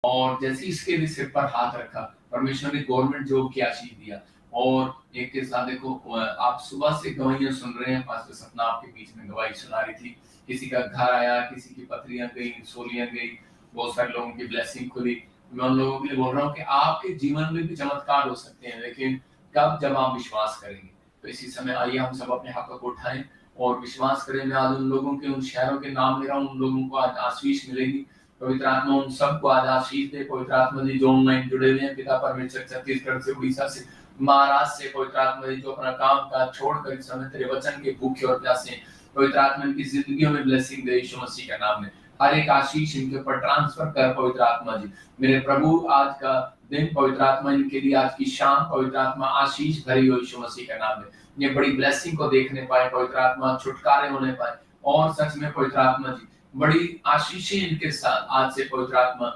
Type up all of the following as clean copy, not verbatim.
और जैसे ही इसके भी सिर पर हाथ रखा, परमेश्वर ने गवर्नमेंट जॉब की आशीष दिया। और एक के साथ देखो, आप सुबह से गवाहियां सुन रहे हैं, पास्टर सपना आपके बीच में गवाही सुना रही थी। किसी का घर आया, किसी की पथरियां गई, सोलियां गई, बहुत सारे लोगों की ब्लेसिंग खुली। मैं उन लोगों के लिए बोल रहा हूँ कि आपके जीवन में भी चमत्कार हो सकते हैं, लेकिन कब? जब आप विश्वास करेंगे। तो इसी समय आइए हम सब अपने हाथों को उठाएं और विश्वास करें। मैं आज उन लोगों के, उन शहरों के नाम ले रहा हूँ, उन लोगों को आज आशीष मिलेगी। पवित्र आत्मा उन सबको आज आशीष दे। पवित्र आत्मा जी जो ऑनलाइन जुड़े हुए हैं, पिता परमेश्वर, छत्तीसगढ़ से, उड़ीसा से, महाराष्ट्र से, पवित्र आत्मा जी जो अपना काम काज छोड़कर इस समय तेरे वचन के भूखे और प्यासे, पवित्र आत्मा इनकी जिंदगियों में ब्लेसिंग दे यीशु मसीह का नाम में। हर एक आशीष इनके ऊपर ट्रांसफर कर पवित्र आत्मा जी। मेरे प्रभु आज का दिन, पवित्र आत्मा इनके लिए आज की शाम, पवित्र आत्मा आशीष भरी हो यीशु मसीह का नाम में। ये बड़ी ब्लेसिंग को देखने पाए, पवित्र आत्मा छुटकारे होने पाए, और सच में पवित्र आत्मा जी बड़ी आशीषें इनके साथ आज से पवित्र आत्मा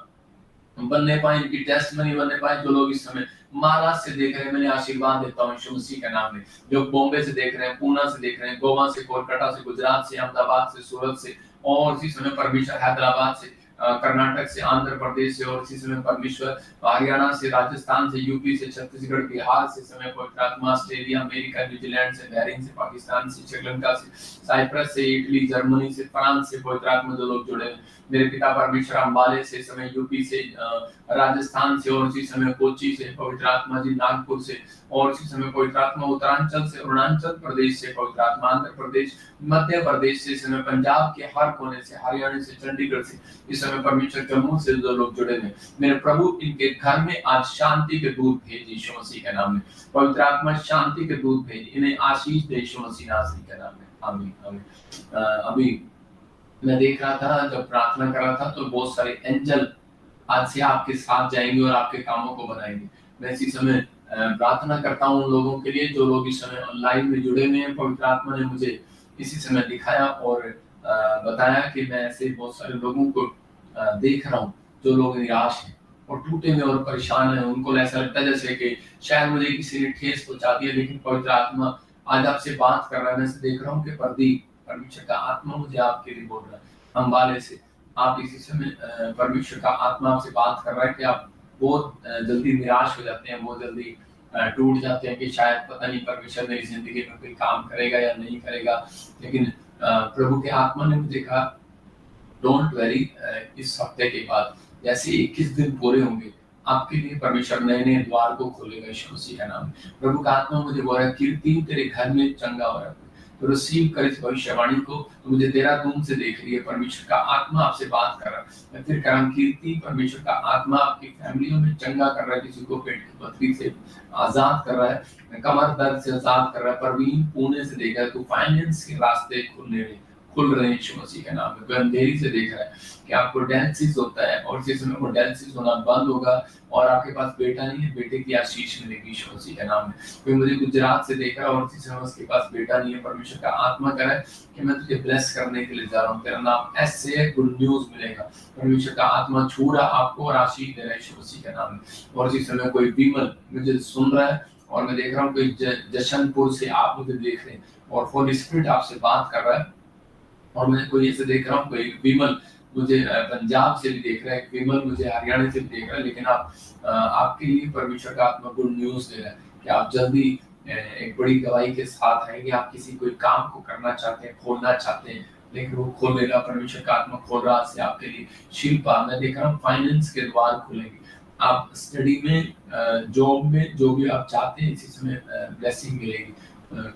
बनने पाए, इनकी टेस्टमनी बनने पाए। जो लोग इस समय महाराष्ट्र से देख रहे हैं, मैंने आशीर्वाद देता हूँ यीशु मसीह का नाम में। जो बॉम्बे से देख रहे हैं, पूना से देख रहे हैं, गोवा से, कोलकाता से, गुजरात से, अहमदाबाद से, सूरत से, और इसी समय परमेश्वर हैदराबाद से, कर्नाटक से, आंध्र प्रदेश से, और इसी समय परमेश्वर हरियाणा से, राजस्थान से, यूपी से, छत्तीसगढ़, बिहार से, समय पवित्र आत्मा ऑस्ट्रेलिया, अमेरिका, न्यूजीलैंड से, बहरीन से, पाकिस्तान से, श्रीलंका से, साइप्रस से, इटली, जर्मनी से, फ्रांस से, पवित्र आत्मा जो लोग जुड़े हैं, मेरे पिता परमेश्वर अम्बाले से, समय यूपी से, राजस्थान से, और इसी समय कोची से, पवित्र आत्मा जी नागपुर से, और इसी समय पवित्र आत्मा उत्तरांचल से, अरुणाचल प्रदेश से, पवित्र आत्मा आंध्र प्रदेश, मध्य प्रदेश से, समय पंजाब के हर कोने से, हरियाणा से, चंडीगढ़ से, इस समय परमेश्वर जम्मू से जो लोग जुड़े हैं, मेरे प्रभु इनके घर में आज शांति के दूत भेज यीशु मसीह के नाम में। पवित्र आत्मा शांति के दूत भेज, इन्हें आशीष दे यीशु मसीह के नाम में। आमीन आमीन। अभी मैं देख रहा था, जब प्रार्थना कर रहा था, तो बहुत सारे एंजल आज से आपके साथ जाएंगे और आपके कामों को बनाएंगे। मैं इसी समय प्रार्थना करता हूँ उन लोगों के लिए जो लोग इस समय ऑनलाइन में जुड़े हुए हैं। पवित्र आत्मा ने मुझे इसी समय दिखाया और बताया कि मैं ऐसे बहुत सारे लोगों को देख रहा हूँ जो लोग निराश हैं और टूटे हुए और परेशान हैं। उनको ऐसा लगता है जैसे कि शायद मुझे किसी ने ठेस पहुंचा दिया, लेकिन पवित्र आत्मा आज आपसे बात कर रहा है। मैं देख रहा हूँ कि परमेश्वर का आत्मा मुझे आपके लिए बोल रहा है। अम्बाले से आप इसी समय परमेश्वर का आत्मा आपसे बात कर रहा है कि आप बहुत जल्दी निराश हो जाते हैं, बहुत जल्दी टूट जाते हैं कि शायद पता नहीं परमेश्वर मेरी जिंदगी में कोई काम करेगा या नहीं करेगा। लेकिन प्रभु के आत्मा ने मुझे कहा, डोंट वरी, इस हफ्ते के बाद जैसे 21 दिन पूरे होंगे, आपके लिए परमेश्वर नए नए द्वार को खोलेगा यीशु मसीह का नाम। प्रभु का आत्मा मुझे बोल रहा है, कीर्ति तेरे घर में चंगा हो रहा है, तो रिसीव कर इस भविष्यवाणी को। तो मुझे देहरादून से देख रही है, परमेश्वर का आत्मा आपसे बात कर रहा है। मैं फिर कह रहा हूं, कीर्ति परमेश्वर का आत्मा आपकी फैमिलियों में चंगा कर रहा है। किसी को पेट की पथरी से आजाद कर रहा है, कमर दर्द से आजाद कर रहा है। परवीन पुणे से देखा है, तो फाइनेंस के रास्ते खुल रहे हैं यीशु मसीह के नाम में। कोई अंधेरी से देख रहा है कि आपको डायलिसिस होता है और जिस समय वो डायलिसिस होना बंद होगा और आपके पास बेटा नहीं है, बेटे की आशीष मिलेगी यीशु मसीह के नाम में। कोई मुझे गुजरात से देख रहा है और जिस समय उसके पास बेटा नहीं है, परमेश्वर का आत्मा कह रहा है कि मैं तुझे ब्लेस करने के लिए जा रहा हूँ, तेरा नाम एस से गुड न्यूज मिलेगा। परमेश्वर का आत्मा छू रहा आपको और आशीष दे रहा है यीशु मसीह के नाम में। और जिस समय कोई विमल मुझे सुन रहा है और मैं देख रहा हूँ कोई जशनपुर से आप मुझे देख रहे हैं और होली स्पिरिट आपसे बात कर रहा है। और मैं कोई ऐसे देख रहा हूँ, कोई विमल मुझे पंजाब से भी देख रहा है, विमल मुझे हरियाणा से भी देख रहा है। लेकिन आपके लिए परमेश्वर का आत्मा गुड न्यूज दे रहा है कि आप जल्दी एक बड़ी गवाही के साथ आएंगे। आप किसी कोई काम को करना चाहते हैं, खोलना चाहते हैं, लेकिन वो खोलेगा। परमेश्वर का आत्मा खोल रहा है आपके लिए। शिल्पा, मैं देख रहा हूँ फाइनेंस के द्वार खुलेंगे। आप स्टडी में, जॉब में, जो भी आप चाहते हैं, इसी समय ब्लेसिंग मिलेगी।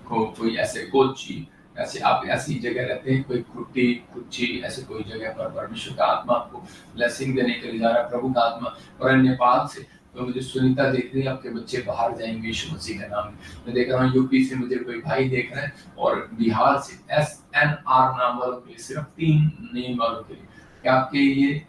कोई ऐसे कोची, ऐसे आप ऐसी जगह रहते हैं, कोई कुच्ची ऐसे कोई जगह पर परमेश्वर का आत्मा आपको ब्लेसिंग देने के लिए जा रहा है, प्रभु का आत्मा। और नेपाल से तो मुझे सुनीता देख रही है, आपके बच्चे बाहर जाएंगे यीशु मसीह के नाम में। मैं देख रहा हूँ यूपी से मुझे कोई भाई देख रहा है और बिहार से SNR नाम वालों के लिए, सिर्फ 3 नेम वालों के लिए, कि आपके ये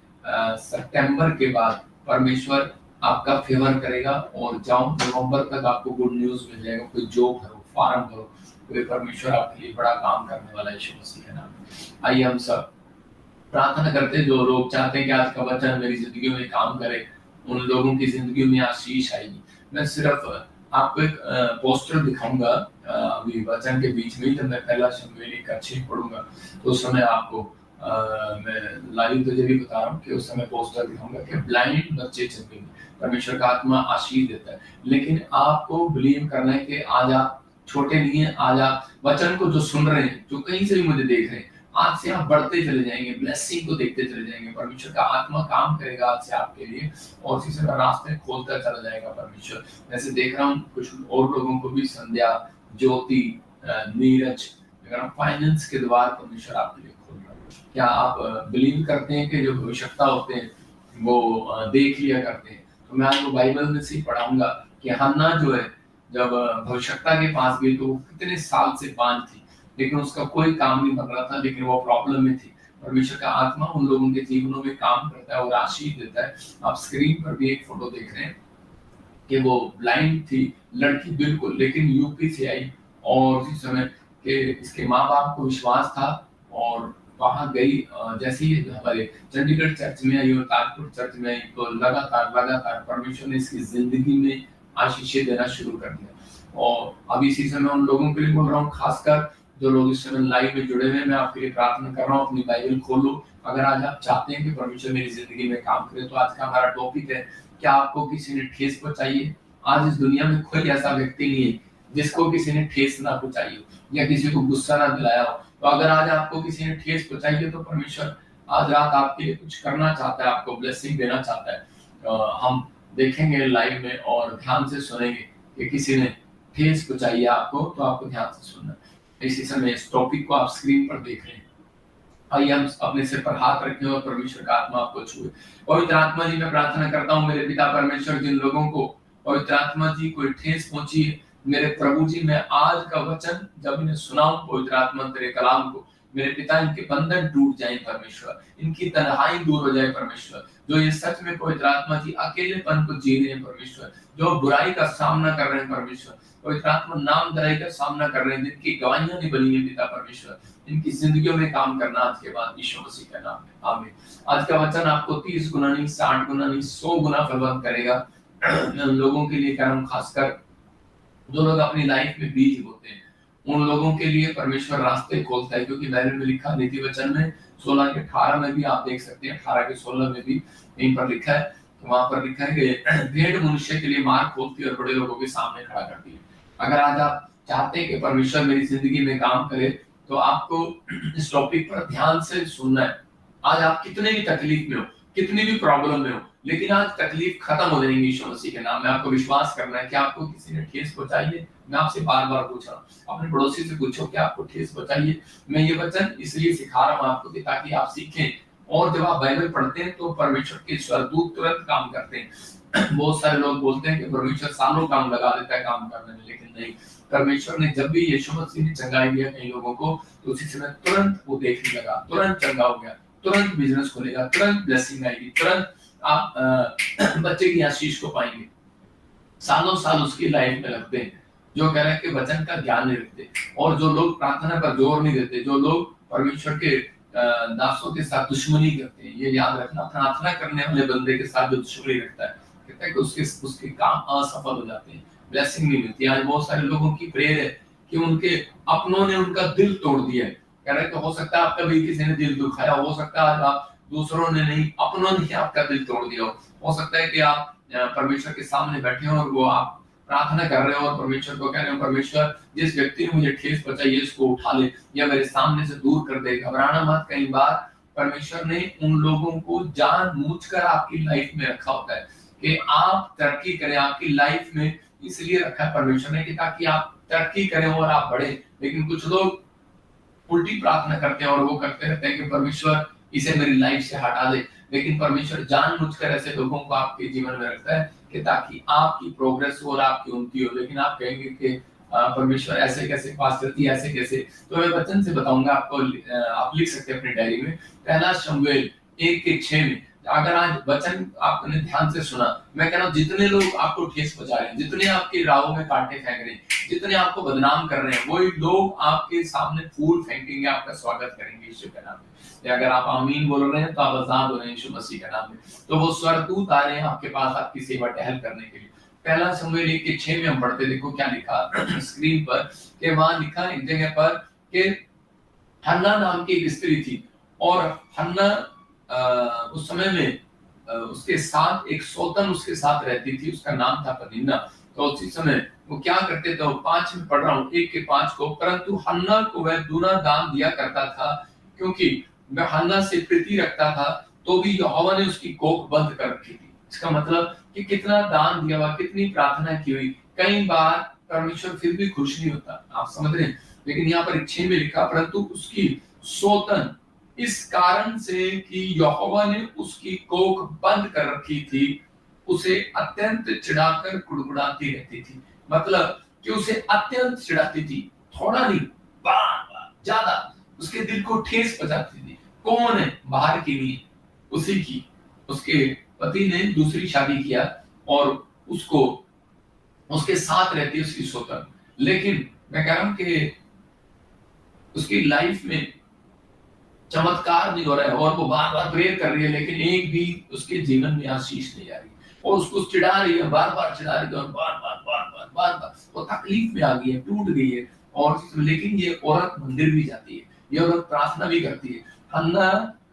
सितंबर के बाद परमेश्वर आपका फेवर करेगा और जाओ नवंबर तक आपको गुड न्यूज मिल जाएगा। कोई जॉब करो, फार्म करो, कोई परमेश्वर आपके लिए बड़ा काम करने वाला है यीशु मसीह के नाम में। आइए हम सब प्रार्थना करते हैं। जो लोग चाहते हैं कि आज का वचन मेरी जिंदगी में काम करे, उन लोगों की जिंदगी में आशीष आएगी। मैं सिर्फ आपको एक पोस्टर दिखाऊंगा अभी वचन के बीच में, जब मैं पहला शमूएल 1:6 पढ़ूंगा तो उस समय आपको मैं लाइव तुझे भी बता रहा हूँ कि उस समय पोस्टर दिखाऊंगा कि ब्लाइंड बच्चे चलेंगे, परमेश्वर का आत्मा आशीष देता है। लेकिन आपको बिलीव करना है कि आज आप छोटे नहीं है, आज आप वचन को जो सुन रहे हैं, जो कहीं से भी मुझे देख रहे हैं, आज से आप बढ़ते चले जाएंगे, ब्लेसिंग को देखते चले जाएंगे, परमेश्वर का आत्मा काम करेगा आज से आपके लिए और इसी से रास्ते खोलता चला जाएगा परमेश्वर। वैसे देख रहा हूँ कुछ और लोगों को भी, संध्या, ज्योति, नीरज, फाइनेंस के द्वार परमेश्वर आपके लिए खोल रहा है। क्या आप बिलीव करते हैं कि जो भविष्यता होते हैं वो देख लिया करते हैं? तो मैं आपको बाइबल में से पढ़ाऊंगा कि हन्ना जो है जब भविष्यता के पास गई तो वो कितने साल से बांझ थी, लेकिन उसका कोई काम नहीं बन रहा था, लेकिन वो प्रॉब्लम में थी। परमेश्वर का आत्मा उन लोगों के जीवनों में काम करता है और आशीष देता है। आप स्क्रीन पर भी एक फोटो देख रहे हैं कि वो ब्लाइंड थी लड़की बिल्कुल, लेकिन यूपी से आई और उसी समय के इसके माँ बाप को विश्वास था और वहां गई। जैसे ही हमारे चंडीगढ़ चर्च में आई और ताजपुर चर्च में आई तो लगातार परमेश्वर ने इसकी जिंदगी में आशीष देना शुरू कर दिया। और अब इसी समय उन लोगों के लिए बोल रहा हूँ, खासकर जो लोग इस समय लाइव में जुड़े हुए हैं, मैं आपके लिए प्रार्थना कर रहा हूँ, अपनी बाइबल खोलो। अगर आज आप चाहते हैं कि परमेश्वर मेरी जिंदगी में काम करे तो आज का हमारा टॉपिक है, क्या आपको किसी ने ठेस पहुंचाई है? आज इस दुनिया में कोई ऐसा व्यक्ति नहीं है जिसको किसी ने ठेस ना पहुंचाई हो या किसी को गुस्सा ना दिलाया हो। तो अगर आज आपको किसी ने ठेस पहुंचाई है तो परमेश्वर आज रात आपके लिए कुछ करना चाहता है, आपको ब्लेसिंग देना चाहता है। हम देखेंगे लाइव में और ध्यान से सुनेंगे कि किसी ने ठेस पहुंचाई है आपको, तो आपको ध्यान से सुनना। इसी समय इस टॉपिक को आप स्क्रीन पर देख रहे हैं। आइए हम अपने सिर पर हाथ रखें और परमेश्वर का आत्मा आपको छुए। पवित्र आत्मा जी, मैं प्रार्थना करता हूँ मेरे पिता परमेश्वर, जिन लोगों को पवित्र आत्मा जी कोई ठेस पहुंची है, मेरे प्रभु जी, मैं आज का वचन जब इन्हें सुनाऊं पवित्र आत्मा तेरे कलाम को, मेरे पिता इनके बंधन टूट जाए परमेश्वर, इनकी तन्हाई दूर हो जाए परमेश्वर। जो ये सच में पवित्र आत्मा जी अकेलेपन को जी रहे हैं परमेश्वर, जो बुराई का सामना कर रहे हैं परमेश्वर, पवित्र आत्मा नामधराई का सामना कर रहे हैं, जिनकी गवाहियां नहीं बनी है पिता परमेश्वर, इनकी जिंदगियों में काम करना आज के बाद यीशु मसीह के नाम में, आमीन। आज का वचन आपको 30 गुना नहीं, 60 गुना नहीं, 100 गुना फलवंत करेगा। मैं उन लोगों के लिए कह रहा हूँ, खासकर जो लोग अपनी लाइफ में बीज बोते हैं, उन लोगों के लिए परमेश्वर रास्ते खोलता है। क्योंकि बाइबल में लिखा, नीति वचन में 16 के 18 में भी आप देख सकते हैं, 18 के 16 में भी यहीं पर लिखा है, वहां पर लिखा है कि भेड़ मनुष्य के लिए मार्ग खोलती है और बड़े लोगों के सामने खड़ा करती है। अगर आज आप चाहते हैं कि परमेश्वर मेरी जिंदगी में काम करे तो आपको इस टॉपिक पर ध्यान से सुनना है। आज आप कितने भी तकलीफ में हो, कितनी भी प्रॉब्लम में हो, लेकिन आज तकलीफ खत्म हो जाएगी यीशु मसीह के नाम में। आपको विश्वास करना है कि आपको किसी ने ठेस पहुंचाई है। मैं आपसे बार बार पूछ रहा हूँ, अपने पड़ोसी से पूछो कि आपको ठेस पहुंचाई है। मैं ये वचन इसलिए सिखा रहा हूँ आपको कि ताकि आप सीखें, और जब आप बाइबल पढ़ते हैं तो परमेश्वर के स्वर्गदूत तुरंत काम करते हैं। बहुत सारे लोग बोलते हैं कि परमेश्वर सालों काम लगा देता है काम करने में, लेकिन नहीं। परमेश्वर ने जब भी यीशु मसीह ने चंगाई दिया कई लोगों को, तो उसी समय तुरंत वो देखने लगा, तुरंत चंगा हो गया, तुरंत बिजनेस खुलेगा, तुरंत ब्लेसिंग आएगी, तुरंत आप बच्चे की आशीष को पाएंगे। सालों साल उसकी लाइफ में लगते हैं जो कह रहे हैं कि वचन का ज्ञान नहीं रखते, और जो लोग प्रार्थना पर जोर नहीं देते, जो लोग परमेश्वर के दासों के साथ दुश्मनी करते हैं। ये याद रखना, प्रार्थना करने वाले बंदे के साथ जो दुश्मनी रखता है, कहता है कि उसके काम असफल हो जाते हैं, ब्लेसिंग नहीं मिलती। आज बहुत सारे लोगों की प्रेयर है कि उनके अपनों ने उनका दिल तोड़ दिया है। कह रहे हैं कि हो सकता है आपका भी किसी ने दिल दुखाया, हो सकता है आज आप दूसरों ने नहीं, अपनों ने आपका दिल तोड़ दिया हो सकता है कि आप परमेश्वर के सामने बैठे हो और वो आप प्रार्थना कर रहे हो और परमेश्वर को कह रहे हो, परमेश्वर जिस व्यक्ति ने मुझे ठेस पहुंचाई है इसको उठा ले या मेरे सामने से दूर कर दे। घबराना मत। कई बार परमेश्वर ने उन लोगों को जानबूझकर आपकी लाइफ में रखा होता है कि आप तरक्की करें। आपकी लाइफ में इसलिए रखा है परमेश्वर ने कि ताकि आप तरक्की करें और आप बढ़े। लेकिन कुछ लोग उल्टी प्रार्थना करते हैं और वो करते रहते हैं कि परमेश्वर इसे मेरी लाइफ से हटा दे। लेकिन परमेश्वर जानबूझकर ऐसे लोगों को आपके जीवन में रखता है कि ताकि आपकी प्रोग्रेस हो और आपकी उन्नति हो। लेकिन आप कहेंगे कि परमेश्वर ऐसे कैसे, पास्टर जी ऐसे कैसे? तो मैं वचन से बताऊंगा आपको, आप लिख सकते हैं अपनी डायरी में। पहला शमूएल 1:6 में, अगर आज वचन आपने ध्यान से सुना, मैं कह रहा हूँ जितने लोग आपको ठेस पहुंचा रहे हैं, जितने आपकी राहों में कांटे फेंक रहे हैं, जितने आपको बदनाम कर रहे हैं, वही लोग आपके सामने फूल फेंकेंगे, आपका स्वागत करेंगे यीशु के नाम में। अगर आप आमीन बोल रहे हैं तो आप आजाद हो रहे हैं यीशु मसीह के नाम में। तो वो स्वर्गदूत आ रहे हैं आपके पास आपकी सेवा टहल करने के लिए। पहला शमूएल 1:6 में हम पढ़ते, देखो क्या लिखा स्क्रीन पर, कि वहां लिखा एक जगह पर कि हन्ना नाम की एक स्त्री थी और हन्ना उस समय में उसके साथ एक सौतन उसके साथ रहती थी, उसका नाम था पनिन्ना। तो उसी समय वो क्या करते थे, 5 में पढ़ रहा हूँ, 1 के 5 को, परंतु हन्ना को वह दूना दान दिया करता था, क्योंकि वह हन्ना से प्रीति रखता था, तो भी यहोवा ने उसकी कोख बंद कर रखी थी। इसका मतलब कि कितना दान दिया हुआ, कितनी प्रार्थना की हुई, कई बार परमेश्वर फिर भी खुश नहीं होता, आप समझ रहे हैं। लेकिन यहाँ पर 6 में लिखा, परंतु उसकी सौतन इस कारण से कि यहोवा ने उसकी कोख बंद कर रखी थी, उसे अत्यंत चिढ़ाकर कुड़कुड़ाती रहती थी। मतलब कि उसे अत्यंत चिढ़ाती थी, थोड़ा नहीं, बार बार ज्यादा उसके दिल को ठेस पहुंचाती थी। कौन है? बाहर की नहीं, उसी की। उसके पति ने दूसरी शादी किया और उसको उसके साथ रहती है उसकी सौतन। लेकिन मैं कह रहा हूं कि उसकी लाइफ में चमत्कार नहीं हो रहा है और वो बार बार प्रेयर कर रही है, लेकिन एक भी उसके जीवन में आशीष नहीं आ रही, और उसको चिढ़ा रही है, बार बार चिढ़ा रही है, और बार बार बार बार बार बार वो तकलीफ में आ गई है, टूट गई है। और लेकिन ये औरत मंदिर भी जाती है, ये औरत प्रार्थना भी करती है, हन्ना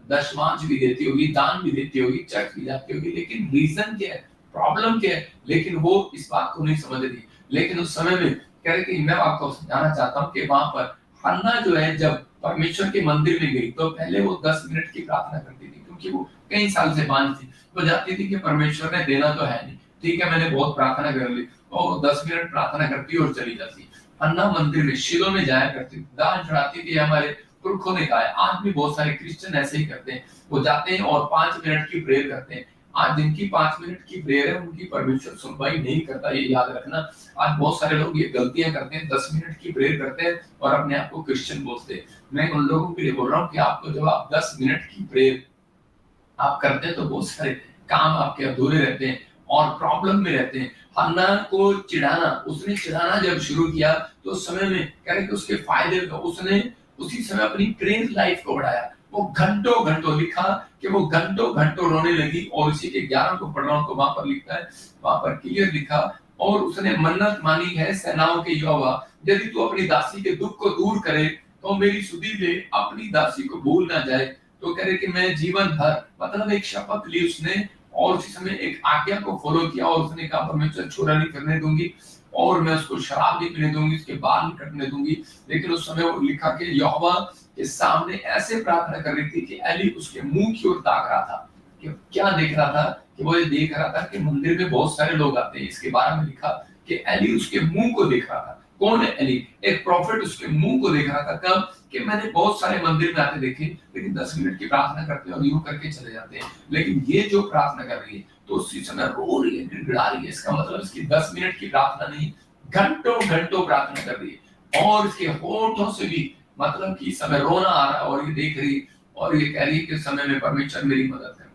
दशमांश भी देती होगी, दान भी देती होगी, चर्च भी जाती होगी, लेकिन रीजन क्या है, प्रॉब्लम क्या है? लेकिन वो इस बात को नहीं समझ रही। लेकिन उस समय में कह रहे कि मैं आपको समझाना चाहता हूँ कि वहां पर हन्ना जो है, जब परमेश्वर के मंदिर में गई तो पहले वो 10 मिनट की प्रार्थना करती थी, क्योंकि वो कई साल से बांझ थी। वो जाती थी कि परमेश्वर ने देना तो है नहीं, ठीक है मैंने बहुत प्रार्थना कर ली, और 10 मिनट प्रार्थना करती और चली जाती। हन्ना मंदिर में, शीलो में जाया करती, दान चढ़ाती थी। हमारे पुरखों ने कहा है, आज भी बहुत सारे क्रिश्चियन ऐसे ही करते हैं, वो जाते हैं और 5 मिनट की प्रेयर करते हैं। आज जिनकी 5 मिनट की प्रेयर है, उनकी परमेश्वर सुनवाई नहीं करता, ये याद रखना। आज बहुत सारे लोग ये गलतियां करते हैं, 10 मिनट की प्रेयर करते हैं और अपने आप को क्रिश्चियन बोलते हैं। मैं उन लोगों के लिए बोल रहा हूँ कि आपको, जब आप 10 मिनट की प्रेयर आप करते हैं, तो बहुत सारे काम आपके अधूरे रहते हैं और प्रॉब्लम में रहते हैं। हन्ना को चिढ़ाना, उसने चिढ़ाना जब शुरू किया, तो उस समय में कह रहे कि उसके फायदे, उसने उसी समय अपनी प्रेयर लाइफ को बढ़ाया। वो घंटों घंटों, लिखा कि वो घंटों घंटों रोने लगी, और उसी के 11 को पढ़ रहा हूं, तो वहां पर लिखता है, वहां पर क्लियर लिखा, और उसने मन्नत मानी है सेनाओं के यहोवा, यदि तू अपनी दासी के दुख को दूर करे, तो मेरी सुधि ले, अपनी दासी को भूल ना जाए। तो कह रहे कि मैं जीवन भर, मतलब एक शपथ ली उसने, और उसी समय एक आज्ञा को फॉलो किया, और उसने कहा परमेश्वर छोरा नहीं करने दूंगी, और मैं उसको शराब नहीं पीने दूंगी, उसके बाल नहीं कटने दूंगी। लेकिन उस समय वो लिखा कि यहोवा के सामने ऐसे प्रार्थना कर रही थी कि एली उसके मुंह की ओर ताक रहा था। कि क्या देख रहा था? कि वो ये देख रहा था कि मंदिर में बहुत सारे लोग आते हैं। इसके बारे में लिखा कि एली उसके मुंह को देख रहा था। कौन है एली? एक प्रॉफिट उसके मुंह को देख रहा था। कब? कि मैंने बहुत सारे मंदिर में आते देखे, लेकिन 10 मिनट की प्रार्थना करते हैं और यूं करके चले जाते हैं, लेकिन ये जो प्रार्थना कर रही है, तो उसी समय रो रही है, गिड़गिड़ा रही है। इसका मतलब इसकी 10 मिनट की प्रार्थना नहीं, घंटों घंटों प्रार्थना कर रही है, और इसके होठों से भी, मतलब कि समय रोना आ रहा है, और ये देख रही, और ये कह रही है कि समय में परमेश्वर मेरी मदद कर,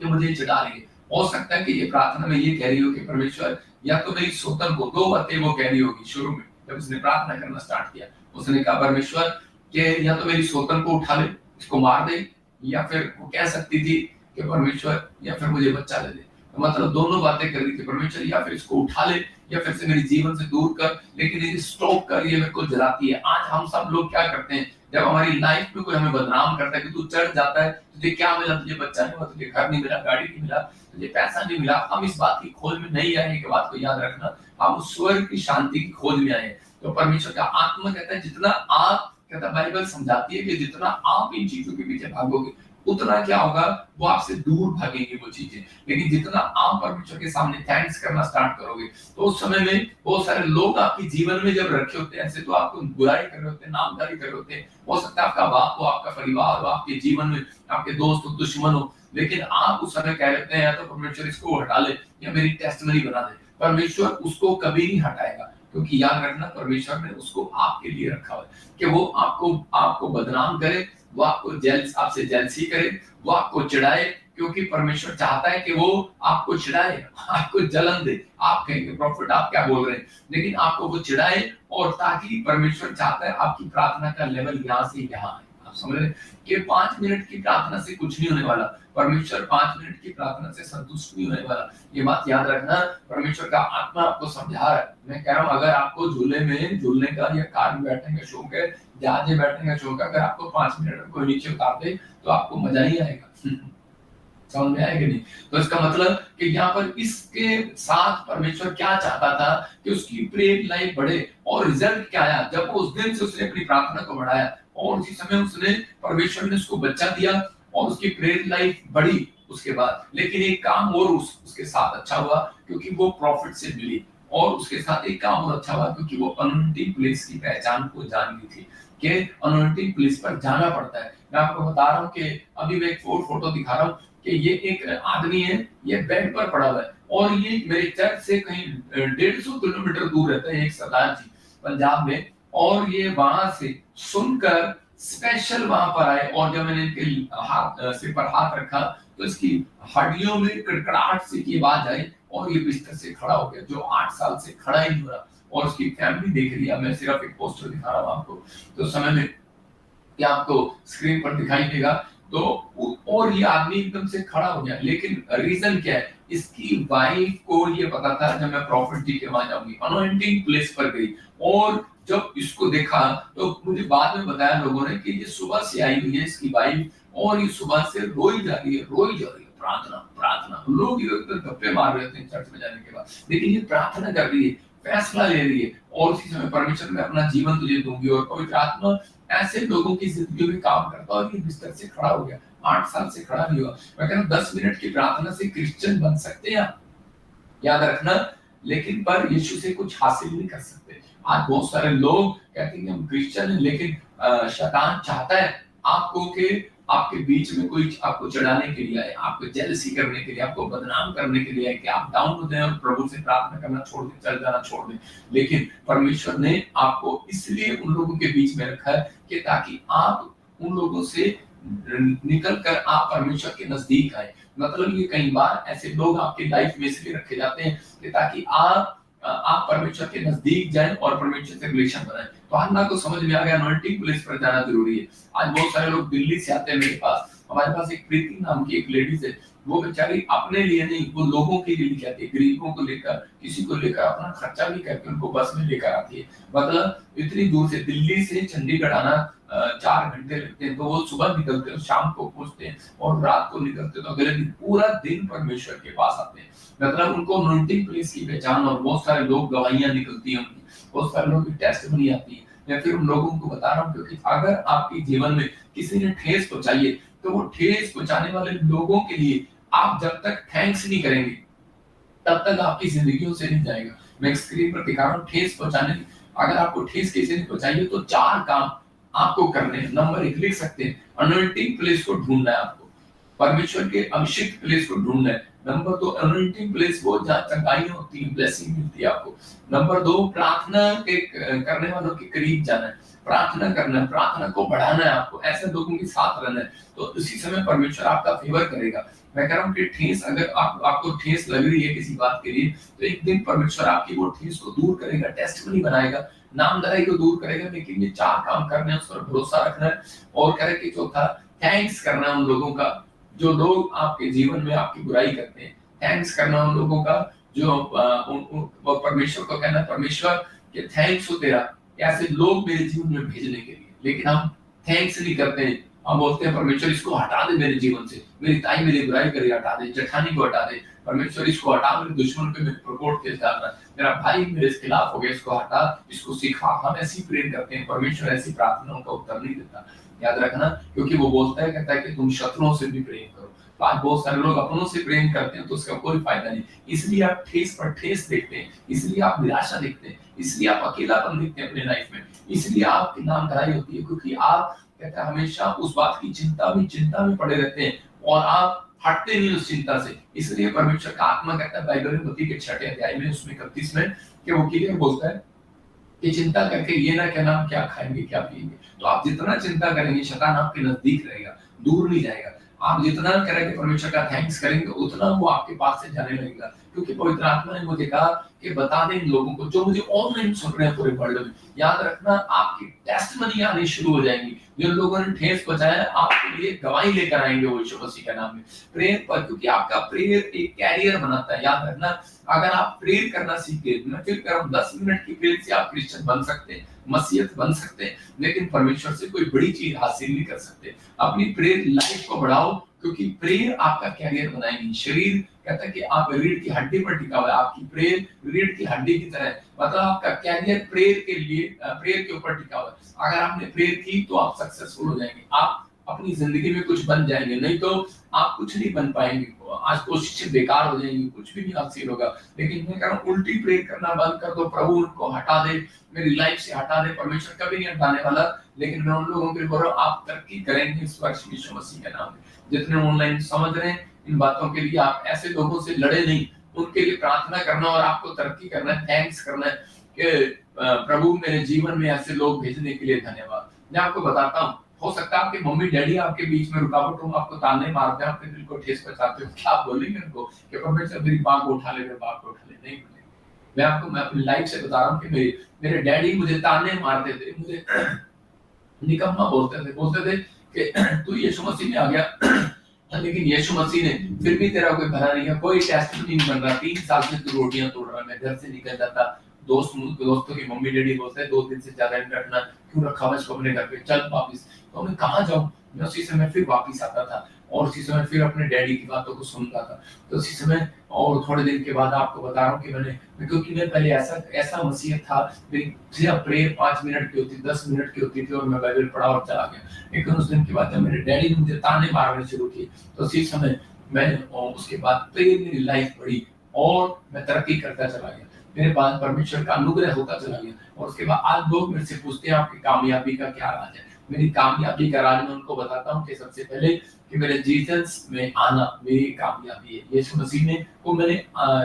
कि मुझे चिढ़ा रही है। हो सकता है कि ये प्रार्थना में ये कह रही हो कि परमेश्वर, या तो मेरी सौतन को, 2 बातें वो कह रही होगी शुरू में जब उसने प्रार्थना करना स्टार्ट किया। उसने कहा परमेश्वर कि या तो मेरी सौतन को उठा ले, इसको मार दे, या फिर वो कह सकती थी कि परमेश्वर, या फिर मुझे बच्चा दे दे। तो मतलब दोनों बातें कर रही थी, परमेश्वर या फिर इसको उठा ले, या फिर से मेरे जीवन से दूर कर, लेकिन ये स्टॉप कर, ये मेरे को जलाती है। आज हम सब लोग क्या करते हैं, जब हमारी लाइफ में कोई हमें बदनाम करता है कि तू चढ़ जाता है, तुझे क्या मिला, तुझे बच्चा नहीं हुआ, तुझे घर नहीं मिला, गाड़ी नहीं मिला, तुझे पैसा नहीं मिला, हम इस बात की खोज में नहीं आए, कि बात को याद रखना, हम स्वर्ग की शांति की खोज में आए। तो परमेश्वर का आत्मा कहता है, जितना आप, कहता बाइबल समझाती है कि जितना आप इन चीजों के पीछे भागोगे, उतना क्या होगा, वो आपसे दूर भागेंगी वो चीजें। लेकिन जितना आप परमेश्वर के सामने थैंक्स करना स्टार्ट करोगे, तो उस समय में बहुत सारे लोग आपके जीवन में जब रखे होते हैं, ऐसे तो आपको बुराई कर रहे होते हैं, नामदारी कर रहे होते हैं, हो सकता है आपका बाप हो, आपका परिवार हो, आपके जीवन में आपके दोस्त हो, दुश्मन हो, लेकिन आप उस समय कह लेते हैं या तो परमेश्वर इसको हटा ले, या मेरी टेस्टमनी बना दे। परमेश्वर उसको कभी नहीं हटाएगा, क्योंकि याद रखना, परमेश्वर ने उसको आपके लिए रखा हुआ है कि वो आपको बदनाम करे, वो आपसे जेलसी करे, वो आपको चिढ़ाए, क्योंकि परमेश्वर चाहता है कि वो आपको चिढ़ाए, आपको जलन दे। आप कहेंगे प्रॉफिट आप क्या बोल रहे हैं, लेकिन आपको वो चिढ़ाए, और ताकि परमेश्वर चाहता है आपकी प्रार्थना का लेवल यहाँ से यहाँ है। आप समझ रहे हैं कि 5 मिनट की प्रार्थना से कुछ नहीं होने वाला। परमेश्वर 5 मिनट की प्रार्थना से संतुष्ट नहीं होने वाला। ये बात याद रखना, परमेश्वर का आत्मा आपको समझा रहा है। मैं कह रहा हूँ अगर आपको झूले में झूलने का या कार में बैठने का शौक है, जहाज में बैठने का शौक है, अगर आपको 5 मिनट में कोई नीचे उतार दे तो आपको मजा ही आएगा। समझ में आएगा नहीं? तो इसका मतलब कि यहाँ पर इसके साथ परमेश्वर क्या चाहता था कि उसकी प्रेयर लाइफ बढ़े, और रिजल्ट क्या आया जब उस दिन से उसने अपनी प्रार्थना को बढ़ाया और उसी समय उसने परमेश्वर ने उसको बच्चा दिया और उसकी प्रेयर लाइफ बढ़ी उसके बाद। लेकिन एक काम और उसके साथ अच्छा हुआ क्योंकि वो प्रॉफिट से मिली, और उसके साथ एक काम और अच्छा हुआ क्योंकि वो अनोइंटिंग प्लेस की पहचान को जान ली थी कि अनोइंटिंग प्लेस पर जाना पड़ता है। मैं आपको बता रहा हूँ कि अभी मैं एक फोटो दिखा रहा हूँ कि ये एक आदमी है, ये बेड पर पड़ा हुआ है और ये मेरे चर्च से कहीं 150 किलोमीटर दूर रहता है, एक सरदार जी पंजाब में, और ये वहां से सुनकर स्पेशल वहां पर आए, और जब मैंने इनके सिर पर हाथ रखा तो इसकी हड्डियों में कड़कड़ाहट से की आवाज आई और ये बिस्तर से खड़ा हो गया, जो 8 साल से खड़ा ही हो रहा, और उसकी फैमिली देख रही है। मैं सिर्फ एक पोस्टर दिखा रहा हूँ आपको, तो समय में क्या आपको स्क्रीन पर दिखाई देगा। तो और ये आदमी एकदम से खड़ा हो गया, लेकिन रीजन क्या है, इसकी वाइफ को ये पता था जब मैं प्रॉफिट जी के वहां जाऊंगी, अनॉइंटिंग प्लेस पर गई, और जब इसको देखा तो मुझे बाद में बताया लोगों ने कि ये सुबह से आई हुई है इसकी वाइफ, और ये सुबह से रोई जा रही है, प्रार्थना प्रार्थना। लोग इधर गप्पे मार रहे थे चर्च में जाने के बाद, लेकिन ये प्रार्थना कर रही है, फैसला ले रही है, और उसी समय परमेश्वर में अपना जीवन तुझे दूंगी, और पवित्र आत्मा ऐसे लोगों की जिंदगी में काम करता है। और ये बिस्तर से खड़ा हो गया, 8 साल से खड़ा नहीं हुआ। मैं कह रहा हूं 10 मिनट की प्रार्थना से क्रिश्चियन बन सकते हैं आप, याद रखना, लेकिन पर यीशु से कुछ हासिल नहीं कर सकते। आज बहुत सारे लोग कहते हैं कि हम क्रिश्चियन हैं, लेकिन शैतान चाहता है आपको कि आपके बीच में कोई आपको चढ़ाने के लिए आए, आपको जेलसी करने के लिए, आपको बदनाम करने के लिए आए कि आप डाउन हो जाएं और प्रभु से प्रार्थना करना छोड़ दें, चल जाना छोड़ दें। लेकिन परमेश्वर ने आपको इसलिए उन लोगों के बीच में रखा है कि ताकि आप उन लोगों से निकल कर आप परमेश्वर के नजदीक आए। मतलब ये कई बार ऐसे लोग आपकी लाइफ में इसलिए रखे जाते हैं कि ताकि आप परमेश्वर के नजदीक जाएं और परमेश्वर से रिलेशन बनाएं। तो अन्ना को समझ में आ गया अनॉइंटिंग प्लेस पर जाना जरूरी है। आज बहुत सारे लोग दिल्ली से आते हैं मेरे पास, हमारे पास एक प्रीति नाम की एक लेडीज है, वो बेचारी अपने लिए नहीं, वो लोगों के लिए लेके आती है, गरीबों को लेकर, किसी को लेकर अपना खर्चा भी करके उनको बस में लेकर आती है। मतलब इतनी दूर से, दिल्ली से चंडीगढ़ आना 4 घंटे लगते हैं, तो वो सुबह निकलते हैं, शाम को पहुंचते हैं, और रात को निकलते तो अगले दिन पूरा दिन परमेश्वर के पास आते हैं। मतलब उनको अनॉइंटिंग प्लेस की पहचान, और बहुत सारे लोग गवाहियां निकलती हैं उनकी, बहुत सारे लोग की टेस्टिमनी आती है। मैं फिर उन लोगों को बता रहा हूँ क्योंकि अगर आपके जीवन में किसी ने ठेस पहुंचाई है, तो वो ठेस पहुंचाने वाले लोगों के लिए आप जब तक थैंक्स नहीं करेंगे तब तक आपकी जिंदगियों से नहीं जाएगा। मैं स्क्रीन पर दिखा रहा हूँ ठेस पहुंचाने, अगर आपको ठेस किसी ने पहुंचाई है तो 4 काम आपको करने हैं। नंबर 1 लिख सकते हैं, अनॉइंटिंग प्लेस को ढूंढना है आपको, परमेश्वर के अभिषिक्त प्लेस को ढूंढना है। नंबर 2, अनॉइंटिंग प्लेस वो जहाँ चंगाई होती है, ब्लेसिंग मिलती है आपको। नंबर 2, प्रार्थना के करने वालों के करीब जाना है, प्रार्थना करना है, प्रार्थना को बढ़ाना है आपको, ऐसे लोगों के साथ रहना है, तो इसी समय परमेश्वर आपका फेवर करेगा। मैं कह रहा हूँ कि ठेस, अगर आपको ठेस लग रही है किसी बात के लिए, तो एक दिन परमेश्वर आपकी वो ठेस को दूर करेगा, टेस्टिमनी बनाएगा, नामधराई को दूर करेगा। लेकिन ये 4 काम करने हैं, उस पर भरोसा रखना है, और कह रहे कि चौथा, थैंक्स करना उन लोगों का जो लोग आपके जीवन में आपकी बुराई करते हैं। थैंक्स करना उन लोगों का जो वो परमेश्वर को कहना, परमेश्वर के थैंक्स हो तेरा, ऐसे लोग मेरे जीवन में भेजने के लिए। लेकिन हम थैंक्स नहीं करते हैं, हम बोलते हैं परमेश्वर इसको हटा दे मेरे जीवन से, मेरी ताई मेरी बुराई करे हटा दे, जेठानी को हटा दे, परमेश्वर इसको हटा, मेरे दुश्मन पे मेरे प्रकोट केस डालना, मेरा भाई मेरे खिलाफ हो गया, इसको हटा, इसको सिखा। हम ऐसी प्रेयर करते हैं, परमेश्वर ऐसी प्रार्थनाओं का उत्तर नहीं देता, याद रखना, क्योंकि वो बोलता है, कहता है कि तुम शत्रुओं से भी प्रेम करो। तो आज बहुत सारे लोग अपनों से प्रेम करते हैं तो उसका कोई फायदा नहीं, इसलिए आप ठेस पर ठेस देखते हैं, इसलिए आप निराशा देखते हैं, इसलिए आप अकेलापन देखते हैं अपने लाइफ में, इसलिए आपकी नामधराई होती है, क्योंकि आप कहता है हमेशा उस बात की चिंता में पड़े रहते हैं और आप हटते नहीं उस चिंता से। इसलिए परमेश्वर का आत्मा कहता है बाइबल में मत्ती के 6 अध्याय में उसमें 31 में कि वो क्लियर बोलता है कि चिंता करके ये ना कहना हम क्या खाएंगे क्या पिएंगे। तो आप जितना चिंता करेंगे शैतान आपके नजदीक रहेगा, दूर नहीं जाएगा। आप जितना करेंगे परमेश्वर का थैंक्स करेंगे उतना वो आपके पास से जाने लगेगा, क्योंकि पवित्र आत्मा ने मुझे कहा कि बता दें इन लोगों को जो मुझे ऑनलाइन सुन रहे हैं पूरे वर्ल्ड में, याद रखना आपकी टेस्टमनी आनी शुरू हो जाएंगी। जिन लोगों ने ठेस पहुंचाया आपके लिए गवाही लेकर आएंगे वो यीशु मसीह के नाम में। प्रेयर पर, क्योंकि आपका प्रेयर एक कैरियर बनाता है। याद रखना, अगर आप प्रेयर करना सीख गए, मैं फिर कह रहा हूं 10 मिनट की प्रेयर से आप क्रिश्चियन बन सकते हैं, मसीहत बन सकते हैं, लेकिन परमेश्वर से कोई बड़ी चीज हासिल नहीं कर सकते। अपनी प्रेयर लाइफ को बढ़ाओ, क्योंकि प्रेयर आपका कैरियर बनाएगी। शरीर कहता है कि आप रीढ़ की हड्डी पर टिका हुआ है, आपकी प्रेयर रीढ़ की हड्डी की तरह है, मतलब आपका कैरियर प्रेयर के लिए प्रेयर के ऊपर टिका हुआ है। अगर आपने प्रेयर की तो आप सक्सेसफुल हो जाएंगे, आप अपनी जिंदगी में कुछ बन जाएंगे, नहीं तो आप कुछ नहीं बन पाएंगे। आज कोशिशें बेकार हो जाएंगी, कुछ भी नहीं हासिल होगा। लेकिन मैं कह रहा हूं उल्टी प्रेयर करना बंद कर दो, प्रभु उनको हटा दे, मेरी लाइफ से हटा दे। परमेश्वर कभी नहीं हटाने वाला, लेकिन मैं उन लोगों के लिए बोल रहा हूं आप तरक्की करेंगे इस वर्ष यीशु मसीह के नाम में। जितने ऑनलाइन समझ रहे हैं इन बातों के लिए, आप ऐसे लोगों से लड़े नहीं, उनके लिए प्रार्थना करना और आपको तरक्की करना है, थैंक्स करना है कि प्रभु मेरे जीवन में ऐसे लोग भेजने के लिए धन्यवाद। मैं आपको बताता हूँ, हो सकता है आपके मम्मी डैडी आपके बीच में रुकावट हो, आपको ताने मारते हैं, आपके दिल को ठेस पहुंचाते हो, क्या आप बोलेंगे उनको कि परमेश्वर मेरी माँ को उठा ले, मेरे बाप को उठा ले? नहीं बोलेंगे। मैं अपनी लाइफ से बता रहा हूँ कि मेरे डैडी मुझे ताने मारते थे, मुझे निकम्मा बोलते थे कि तू यीशु मसीह में आ गया, लेकिन यीशु मसीह ने फिर भी तेरा कोई भला नहीं है, कोई टेस्ट नहीं बन रहा, 3 साल से तू रोटियां तोड़ रहा है। मैं घर से निकल जाता, दोस्तों की मम्मी डैडी बोलते हैं 2 दिन से ज्यादा नहीं रखना, क्यों रखा हुआ इसको अपने घर पे, चल वापिस। तो मैं कहाँ जाऊँ? मैं उसी समय फिर वापिस आता था और उसी समय फिर अपने डैडी की बातों को सुनता था। तो उसी समय और थोड़े दिन के बाद आपको बता रहा हूँ कि क्योंकि मैं पहले ऐसा मसीहत था, मेरी सिर्फ प्रेयर 5 मिनट की होती, 10 मिनट की होती थी और मैं बाइबल पढ़ा और चला गया। लेकिन उस दिन के बाद जब मेरे डैडी ने मुझे ताने मारने शुरू किए, तो उसी समय मैं उसके बाद प्रेयर मेरी लाइफ बढ़ी और मैं तरक्की करता चला गया, मेरे पास परमेश्वर का अनुग्रह होता चला गया। और उसके बाद आज लोग मेरे से पूछते हैं आपकी कामयाबी का क्या राज है? मेरी कामयाबी का राज मैं उनको बताता हूँ कि सबसे पहले कि मेरे जीसस में आना मेरी कामयाबी है। यीशु मसीह ने को मैंने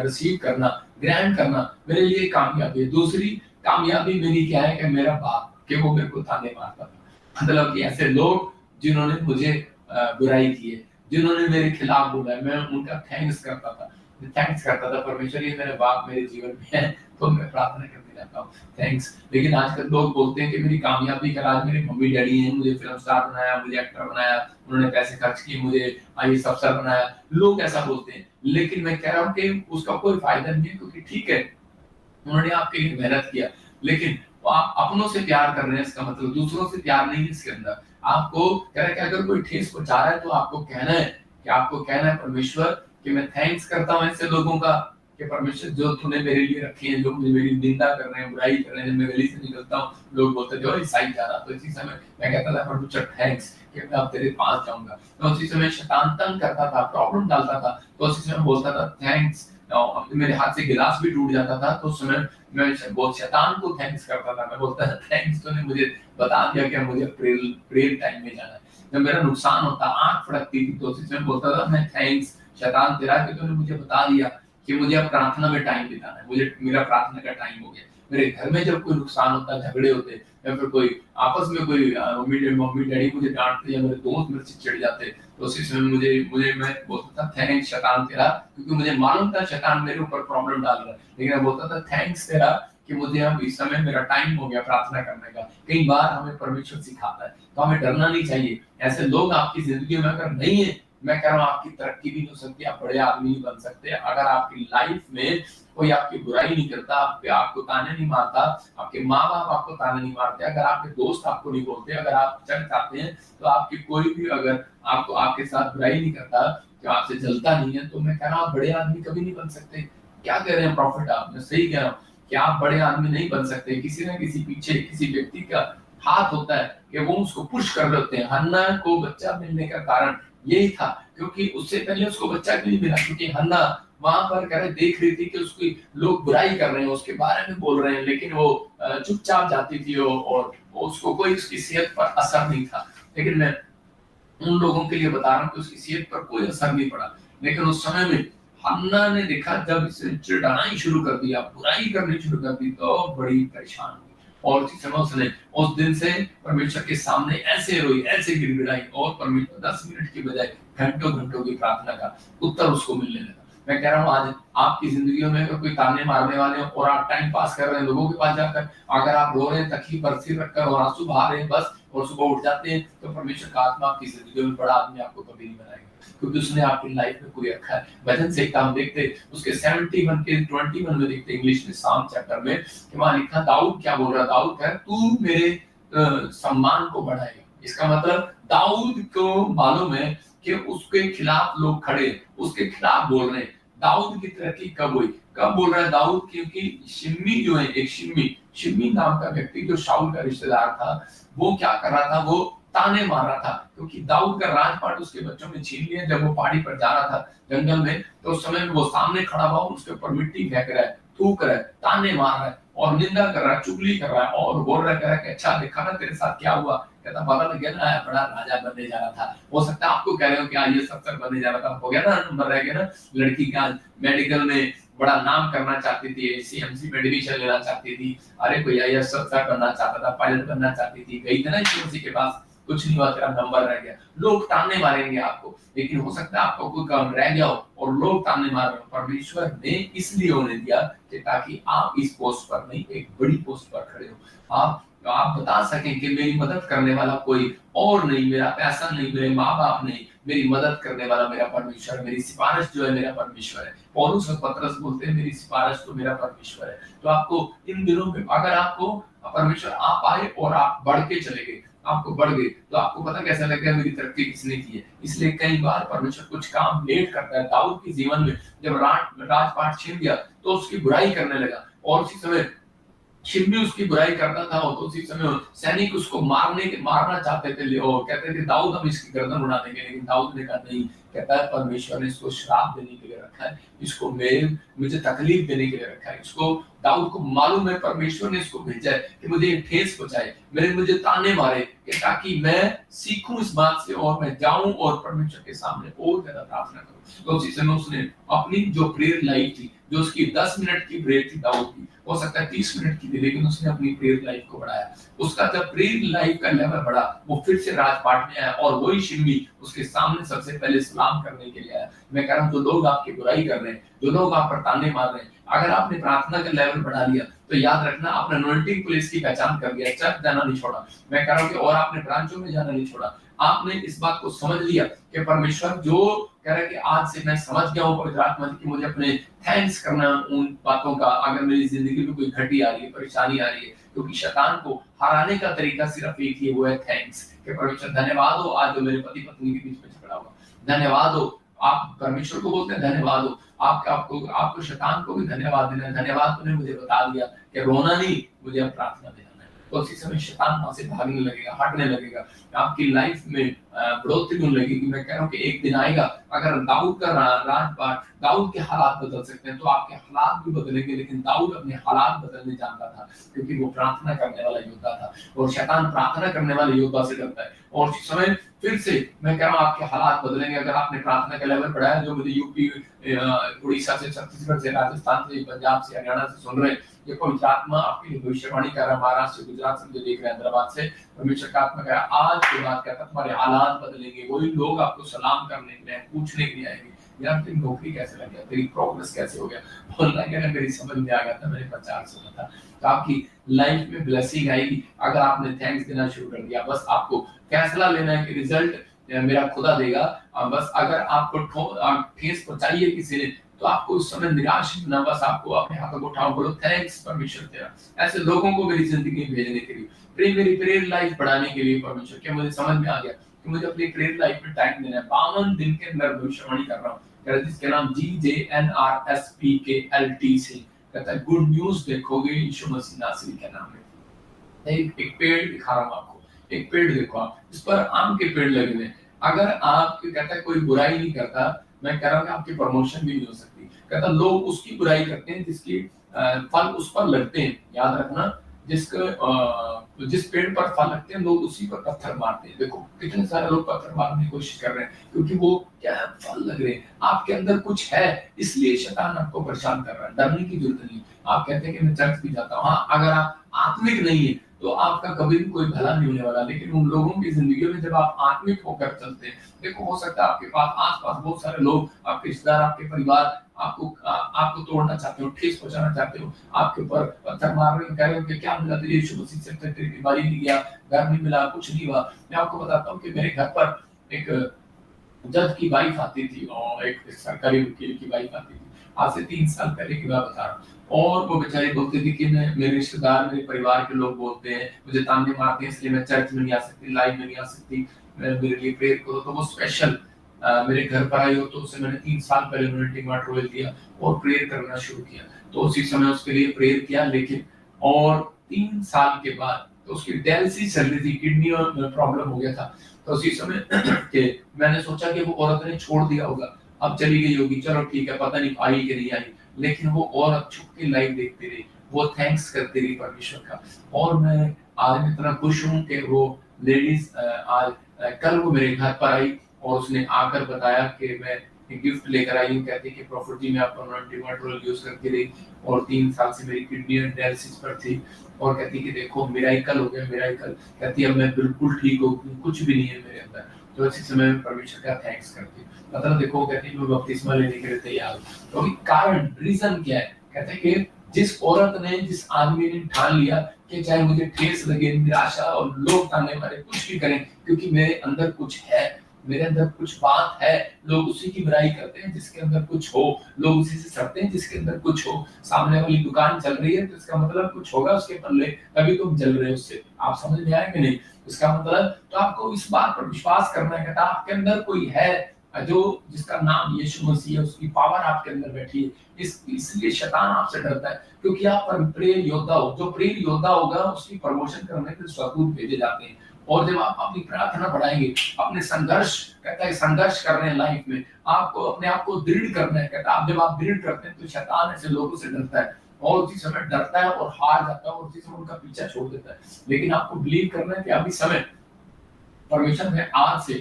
रिसीव करना, ग्रहण करना मेरे लिए कामयाबी है। दूसरी कामयाबी मेरी क्या है कि मेरा बाप कि वो मेरे को ताने मारता था, मतलब कि ऐसे लोग जिन्होंने मुझे बुराई की है, जिन्होंने मेरे खिलाफ बोला है, मैं उनका थैंक्स करता था परमेश्वर ये मेरे बाप मेरे जीवन में है, तो मैं प्रार्थना करते रहता हूँ थैंक्स। लेकिन आजकल लोग बोलते हैं कि मेरी कामयाबी का राज मेरे मम्मी डैडी हैं, मुझे फिल्म स्टार बनाया, मुझे एक्टर बनाया, उन्होंने पैसे खर्च किए, मुझे IAS अफसर बनाया। लोग ऐसा बोलते हैं, लेकिन मैं कह रहा हूँ कि उसका कोई फायदा नहीं है, क्योंकि ठीक है उन्होंने आपके लिए मेहनत किया, लेकिन आप अपनों से प्यार कर रहे हैं, इसका मतलब दूसरों से प्यार नहीं है। इसके अंदर आपको कह रहा है कि अगर कोई ठेस पहुंचा रहा है तो आपको कहना है परमेश्वर कि मैं थैंक्स करता हूँ ऐसे लोगों का कि परमेश्वर जो तूने मेरे लिए रखे हैं, जो मुझे मेरी निंदा कर रहे हैं, बुराई कर रहे हैं, मैं गली से निकलता हूँ लोग बोलते थे ईसाई जा रहा, तो इसी समय मैं कहता था परमेश्वर थैंक्स कि मैं अब तेरे पास जाऊंगा। तो उसी समय शैतान तंग करता था, प्रॉब्लम डालता था, तो उसी समय बोलता था थैंक्स। मेरे हाथ से गिलास भी टूट जाता था तो उस समय मैं बहुत शैतान को थैंक्स करता था, मैं बोलता था थैंक्स तूने मुझे बता दिया कि मुझे प्रेयर टाइम में जाना है। जब मेरा नुकसान होता, आंख फड़कती थी, तो उसी समय बोलता था मैं थैंक्स शैतान तेरा कि तूने मुझे बता दिया कि मुझे अब प्रार्थना में टाइम बिताना है, मुझे मेरा प्रार्थना का टाइम हो गया। मेरे घर में जब कोई नुकसान होता, झगड़े होते या फिर कोई आपस में कोई मम्मी डैडी मुझे डांटते या मेरे दोस्त मेरे से चिढ़ जाते, तो उसी समय मुझे मैं बोलता था थैंक्स शैतान तेरा, क्योंकि मुझे मालूम था शैतान मेरे ऊपर प्रॉब्लम डाल रहा है, लेकिन मैं बोलता था थैंक्स तेरा कि मुझे अब इस समय मेरा टाइम हो गया प्रार्थना करने का। कई बार हमें परमेश्वर सिखाता है, तो हमें डरना नहीं चाहिए। ऐसे लोग आपकी जिंदगी में अगर नहीं है, मैं कह रहा हूँ आपकी तरक्की भी नहीं हो सकती, आप बड़े आदमी नहीं बन सकते। अगर आपकी लाइफ में कोई आपकी बुराई नहीं करता, आपको ताने नहीं मारता, आपके माँ बाप आपको ताने नहीं मारते, अगर आपके दोस्त आपको नहीं बोलते, अगर आप चढ़ जाते हैं तो आपकी कोई भी अगर आपको आपके साथ बुराई नहीं करता, तो आपसे जलता नहीं है, तो मैं कह रहा हूँ बड़े आदमी कभी नहीं बन सकते। क्या कह रहे हैं प्रॉफिट आप? मैं सही कह रहा हूँ कि आप बड़े आदमी नहीं बन सकते। किसी न किसी पीछे किसी व्यक्ति का हाथ होता है कि वो उसको पुश कर लेते हैं। हन्ना को बच्चा मिलने का कारण यही था, क्योंकि उससे पहले उसको बच्चा क्यों नहीं मिला? क्योंकि हन्ना वहां पर कह रहे देख रही थी कि उसकी लोग बुराई कर रहे हैं, उसके बारे में बोल रहे हैं, लेकिन वो चुपचाप जाती थी और उसको कोई उसकी सेहत पर असर नहीं था। लेकिन मैं उन लोगों के लिए बता रहा हूँ कि उसकी सेहत पर कोई असर नहीं पड़ा, लेकिन उस समय में हन्ना ने देखा जब इसे चिढ़ाना ही शुरू कर दिया, बुराई करनी शुरू कर दी, तो बड़ी परेशान हुई। और उसी समय उसने उस दिन से परमेश्वर के सामने ऐसे रोई, ऐसे गिड़गिड़ाई, और परमेश्वर 10 मिनट की बजाय घंटों घंटों की प्रार्थना का उत्तर उसको मिलने लगा। मैं कह रहा हूँ आज आपकी जिंदगियों में अगर कोई ताने मारने वाले हो और आप टाइम पास कर रहे हैं लोगों के पास जाकर, अगर आप रो रहे हैं तकिए पर सिर रखकर और आंसू बहा रहे हैं बस, और सुबह उठ जाते हैं, तो परमेश्वर का आत्मा आपकी जिंदगी में बड़ा आदमी आपको कभी नहीं बनाएगा, क्योंकि उसने आपकी लाइफ में कोई रखा है। वचन से एक हम देखते उसके 71 के 21 में देखते इंग्लिश में साम चैप्टर में कि वहां लिखा दाऊद क्या बोल रहा, दाऊद कह तू मेरे सम्मान को बढ़ाएगा। इसका मतलब दाऊद को मालूम है कि उसके खिलाफ लोग खड़े उसके खिलाफ बोल रहे हैं। दाऊद की तरक्की कब हुई, कब बोल रहा है दाऊद, क्योंकि शिम्मी जो है, एक शिम्मी नाम का व्यक्ति जो शाऊल का रिश्तेदार था, वो क्या कर रहा था, वो ताने मार रहा था, क्योंकि दाऊद का राजपाट उसके बच्चों ने छीन लिया। जब वो पहाड़ी पर जा रहा था जंगल में, तो उस समय वो सामने खड़ा हुआ उसके ऊपर मिट्टी फेंक रहा है, थूक रहा है, ताने मार रहा है और निंदा कर रहा है, चुगली कर रहा है और बोल रहा है कि अच्छा देखा ना तेरे साथ क्या हुआ, कहता पता लग गया ना बड़ा राजा बनने जा रहा था। हो सकता है आपको कह रहे हो कि ये अफसर बनने जा रहा था, हो गया ना, नंबर रह गया ना। लड़की का मेडिकल में बड़ा नाम करना चाहती थी, सीएमसी में एडमिशन लेना चाहती थी, अरे कोई आईएएस अफसर बनना चाहता था, पायलट बनना चाहती थी, गई थी ना सीएमसी के पास, कुछ नहीं हुआ, तेरा नंबर रह गया। लोग ताने मारेंगे आपको, लेकिन हो सकता है आपको कोई काम रह गया हो और लोग ताने मार रहे हो। परमेश्वर ने इसलिए होने दिया कि ताकि आप इस पोस्ट पर नहीं, एक बड़ी पोस्ट पर खड़े हो। आप बता सकें कि मेरी मदद करने वाला कोई और नहीं, मेरा पैसा नहीं, मेरे माँ बाप नहीं, मेरी मदद करने वाला मेरा परमेश्वर, मेरी सिफारिश जो है मेरा परमेश्वर है। पौलुस और पतरस बोलते हैं मेरी सिफारिश तो मेरा परमेश्वर है। तो आपको इन दिनों में अगर आपको परमेश्वर आप आए और आप बढ़ के चले गए, आपको बढ़ गए, तो आपको पता कैसा लगेगा मेरी तरक्की किसने की है। इसलिए कई बार परमेश्वर कुछ काम लेट करता है। दाऊद के जीवन में जब राजपाट छीन गया तो उसकी बुराई करने लगा, और उसी समय शिम्मी उसकी बुराई करता था, तो उसी समय सैनिक उसको मारना चाहते थे और कहते थे दाऊद हम इसकी गर्दन उड़ा देंगे, लेकिन दाऊद ने कहा नहीं, कहता है परमेश्वर ने इसको श्राप देने के लिए रखा है, इसको मुझे तकलीफ देने के लिए रखा है। इसको दाऊद को मालूम है परमेश्वर ने इसको भेजा है कि मुझे ठेस पहुंचाए, मुझे ताने मारे, कि ताकि मैं सीखूं इस बात से और मैं जाऊं और परमेश्वर के सामने और ज्यादा प्रार्थना करूं। तो उसी समय उसने अपनी जो प्रेयर लाइफ थी, जो उसकी 10 मिनट की प्रेयर थी दाऊद की, हो सकता है 30 मिनट की थी, लेकिन उसने अपनी प्रेयर लाइफ को बढ़ाया। उसका जब प्रेयर लाइफ का लेवल बढ़ा, वो फिर से राजपाट में आया और वही शिम्मी उसके सामने सबसे पहले सलाम करने के लिए आया। मैं कह रहा हूं जो लोग आपकी बुराई कर रहे हैं, जो लोग आप पर ताने मार रहे हैं, अगर आपने प्रार्थना का लेवल बढ़ा लिया तो याद रखना आपने अनॉइंटिंग प्लेस की पहचान कर लिया, चर्च जाना नहीं छोड़ा। मैं कह रहा हूं कि और आपने ब्रांचों में जाना नहीं छोड़ा, आपने इस बात को समझ लिया कि परमेश्वर जो कह रहा है कि आज से मैं समझ गया हूं पवित्र आत्मा की मुझे अपने थैंक्स करना उन बातों का, अगर मेरी जिंदगी में कोई घटी आ रही है, परेशानी आ रही है, क्योंकि शैतान को हराने का तरीका सिर्फ एक ही, वो है थैंक्स। कि परमेश्वर धन्यवाद हो आज जो मेरे पति पत्नी के बीच में झगड़ा हुआ, धन्यवाद हो। आप परमेश्वर को बोलते हैं धन्यवाद हो, आपको शैतान को भी धन्यवाद देना है, धन्यवाद तूने मुझे बता दिया कि रोना नहीं, मुझे अब प्रार्थना देना है। तो उसी समय शैतान वहां से भागने लगेगा, हटने लगेगा, आपकी लाइफ में बढ़ोतरी होने लगेगी। मैं कह रहा हूँ कि एक दिन आएगा, अगर दाऊद का राजपाट, दाऊद के हालात बदल सकते हैं तो आपके हालात भी बदलेंगे, लेकिन दाऊद अपने हालात बदलने जानता था, क्योंकि वो प्रार्थना करने वाला योद्धा था, और शैतान प्रार्थना करने वाले योद्धा से डरता है। और उसी समय फिर से मैं कह रहा हूँ आपके हालात बदलेंगे अगर आपने प्रार्थना का लेवल बढ़ाया। जो मुझे यूपी, उड़ीसा से, छत्तीसगढ़ से, राजस्थान से, पंजाब से, हरियाणा से सुन रहे हैं, ये पवित्र आत्मा आपके लिए भविष्यवाणी कर रहा है। महाराष्ट्र से, गुजरात से मुझे देख रहे हैं, हैदराबाद से, परमेश्वर का आत्मा कह रहा है आज के बाद कहता तुम्हारे हालात बदलेंगे। वही लोग आपको सलाम करने के लिए, पूछने के लिए आएंगे यार तेरी नौकरी कैसे लग गया, तेरी प्रोग्रेस कैसे हो गया, बोलना क्या है मेरी समझ में आ गया था, मैंने प्रचार सुना था। तो आपकी लाइफ में ब्लेसिंग आएगी अगर आपने थैंक्स देना शुरू कर दिया। बस आपको फैसला लेना है कि रिजल्ट मेरा खुदा देगा। बस अगर आपको ठेस पहुंचाई है किसी ने तो आपको उस समय निराश होना, बस आपको अपने हाथों को उठाओ, बोलो थैंक्स परमेश्वर तेरा। ऐसे लोगों को मेरी जिंदगी में भेजने के लिए, मेरी प्रेयर लाइफ बढ़ाने के लिए परमेश्वर, क्या मुझे समझ में आ गया कि मुझे अपनी प्रेयर लाइफ में टाइम देना है। 52 दिन के अंदर भविष्यवाणी कर रहा हूँ, जिसके नाम GJNRSPKLT से कहता है गुड न्यूज देखोगे यीशु मसीह नासरी के नाम में। एक पेड़ दिखा रहा हूँ आपको, एक पेड़ देखो आप, इस पर आम के पेड़ लगे हुए। अगर आप कहता है कोई बुराई नहीं करता, मैं कह रहा हूँ कि आपकी प्रमोशन भी नहीं हो सकती। कहता लोग उसकी बुराई करते हैं जिसकी फल उस पर लगते हैं। याद रखना, जिस पेड़ पर फल लगते हैं लोग उसी पर पत्थर मारते हैं। देखो कितने सारे लोग पत्थर मारने की कोशिश कर रहे हैं, क्योंकि वो क्या है, फल लग रहे हैं। आपके अंदर कुछ है, इसलिए शैतान आपको परेशान कर रहा है। डरने की जरूरत नहीं। आप कहते हैं कि मैं चर्च भी जाता हूँ, हाँ, अगर आप आत्मिक नहीं है तो आपका कभी भी कोई भला नहीं होने वाला। लेकिन उन लोगों की जिंदगी में जब आप आत्मिक होकर चलते हैं, देखो हो सकता है आपके पास आस-पास बहुत सारे लोग, आपके रिश्तेदार, आपके परिवार आपको तोड़ना चाहते हो, ठेस पहुँचाना चाहते हो, आपके ऊपर पत्थर मार रहे हो, कह रहे हो कि क्या मिला तुझे यीशु मसीह से, तेरी बीमारी नहीं गया, घर नहीं मिला, कुछ नहीं हुआ। मैं आपको बताता हूँ कि मेरे घर पर एक जज की वाइफ आती थी और एक सरकारी वकील की वाइफ आती थी। आज से 3 साल पहले की बात बता रहा हूँ। और वो बेचारी बोलती थी कि मैं, मेरे रिश्तेदार, मेरे परिवार के लोग बोलते हैं, मुझे ताने मारते हैं, इसलिए मैं चर्च में नहीं आ सकती, लाइव में नहीं आ सकती, मेरे लिए प्रेयर करो। तो वो स्पेशल मेरे घर पर आई हो, तो उसे मैंने 3 साल पहले एनॉइंटिंग वाटर ऑयल दिया और प्रेयर करना शुरू किया। तो उसी समय उसके लिए प्रेयर किया। लेकिन और 3 साल के बाद तो उसकी डायलिसिस चल रही थी, किडनी में प्रॉब्लम हो गया था। तो उसी समय के मैंने सोचा कि वो औरत ने छोड़ दिया होगा, अब चली गई होगी, चलो ठीक है, पता नहीं आई कि नहीं आई। लेकिन वो औरत छुप के लाइव देखती रही, वो थैंक्स करती रही परमेश्वर का। और मैं आज इतना खुश हूँ कि वो लेडीज आज कल वो मेरे घर पर आई और उसने आकर बताया कि मैं एक गिफ्ट लेकर आई हूँ। कहती कि प्रॉफिट जी मैं आपका एनॉइंटिंग वाटर ऑयल यूज करती रही और 3 साल से मेरी किडनी डायलिसिस पर थी। और कहती कि देखो मिराकल हो गया, मिराकल। कहती अब मैं बिल्कुल ठीक हो गई, कुछ भी नहीं है मेरे अंदर। तो इसी समय में परमेश्वर का थैंक्स करती। मतलब देखो, कहती मैं बपतिस्मा लेने के लिए तैयार हूँ। तो अभी कारण, रीजन क्या है? कहते कि जिस औरत ने, जिस आदमी ने ठान लिया कि चाहे मुझे ठेस लगे, निराशा और लोग ताने मारे, कुछ भी करें, क्योंकि मेरे अंदर कुछ है, मेरे अंदर कुछ बात है। लोग उसी की बुराई करते हैं जिसके अंदर कुछ हो, लोग उसी से सड़ते हैं जिसके अंदर कुछ हो। सामने वाली दुकान चल रही है तो इसका मतलब कुछ होगा उसके पल्ले, तभी तुम जल रहे हो उससे। आप समझ में आए कि नहीं? इसका मतलब तो आपको इस बात पर विश्वास करना है कि आपके अंदर कोई है जो, जिसका नाम यीशु मसीह है, उसकी पावर आपके अंदर बैठी है। इसलिए शैतान आपसे डरता है, क्योंकि आप प्रेर योद्धा हो। जो प्रेर योद्धा होगा उसकी प्रमोशन करने के स्वरूप भेजे जाते हैं। और जब आप अपनी प्रार्थना बढ़ाएंगे, अपने संघर्ष, कहता है संघर्ष कर रहे हैं लाइफ में, आपको अपने आप को दृढ़ करना है। कहता है जब आप दृढ़ करते हैं तो शैतान ऐसे लोगों से डरता है और उसी समय डरता है और हार जाता है और उसी समय उनका पीछा छोड़ देता है। लेकिन आपको बिलीव करना है कि अभी समय परमेश्वर में आज से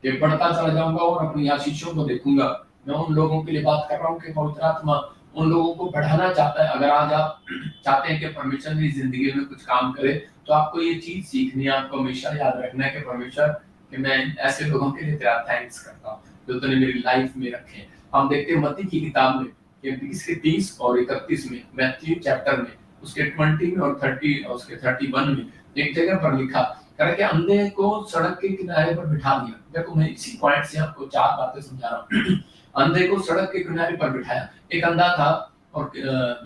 कि बढ़ता चला जाऊंगा और अपनी आशीषों को देखूंगा। मैं उन लोगों के लिए बात कर रहा हूँ कि पवित्र आत्मा उन लोगों को बढ़ाना चाहता है। अगर आज आप चाहते हैं कि परमेश्वर मेरी जिंदगी में कुछ काम करे, तो आपको ये चीज सीखनी है, आपको हमेशा याद रखना है कि परमेश्वर, कि मैं ऐसे लोगों के लिए तेरा थैंक्स करता हूँ जो तूने मेरी लाइफ में रखे। हम देखते हैं मत्ती की किताब में कि 20 के 30 और 31 में, मैथ्यू चैप्टर में, उसके 20 में और 30 और उसके 31 में एक जगह पर लिखा कि अंधे को सड़क के किनारे पर बिठा दिया। देखो मैं इसी पॉइंट से आपको 4 बातें समझा रहा हूँ। अंधे को सड़क के किनारे पर बिठाया। एक अंधा था और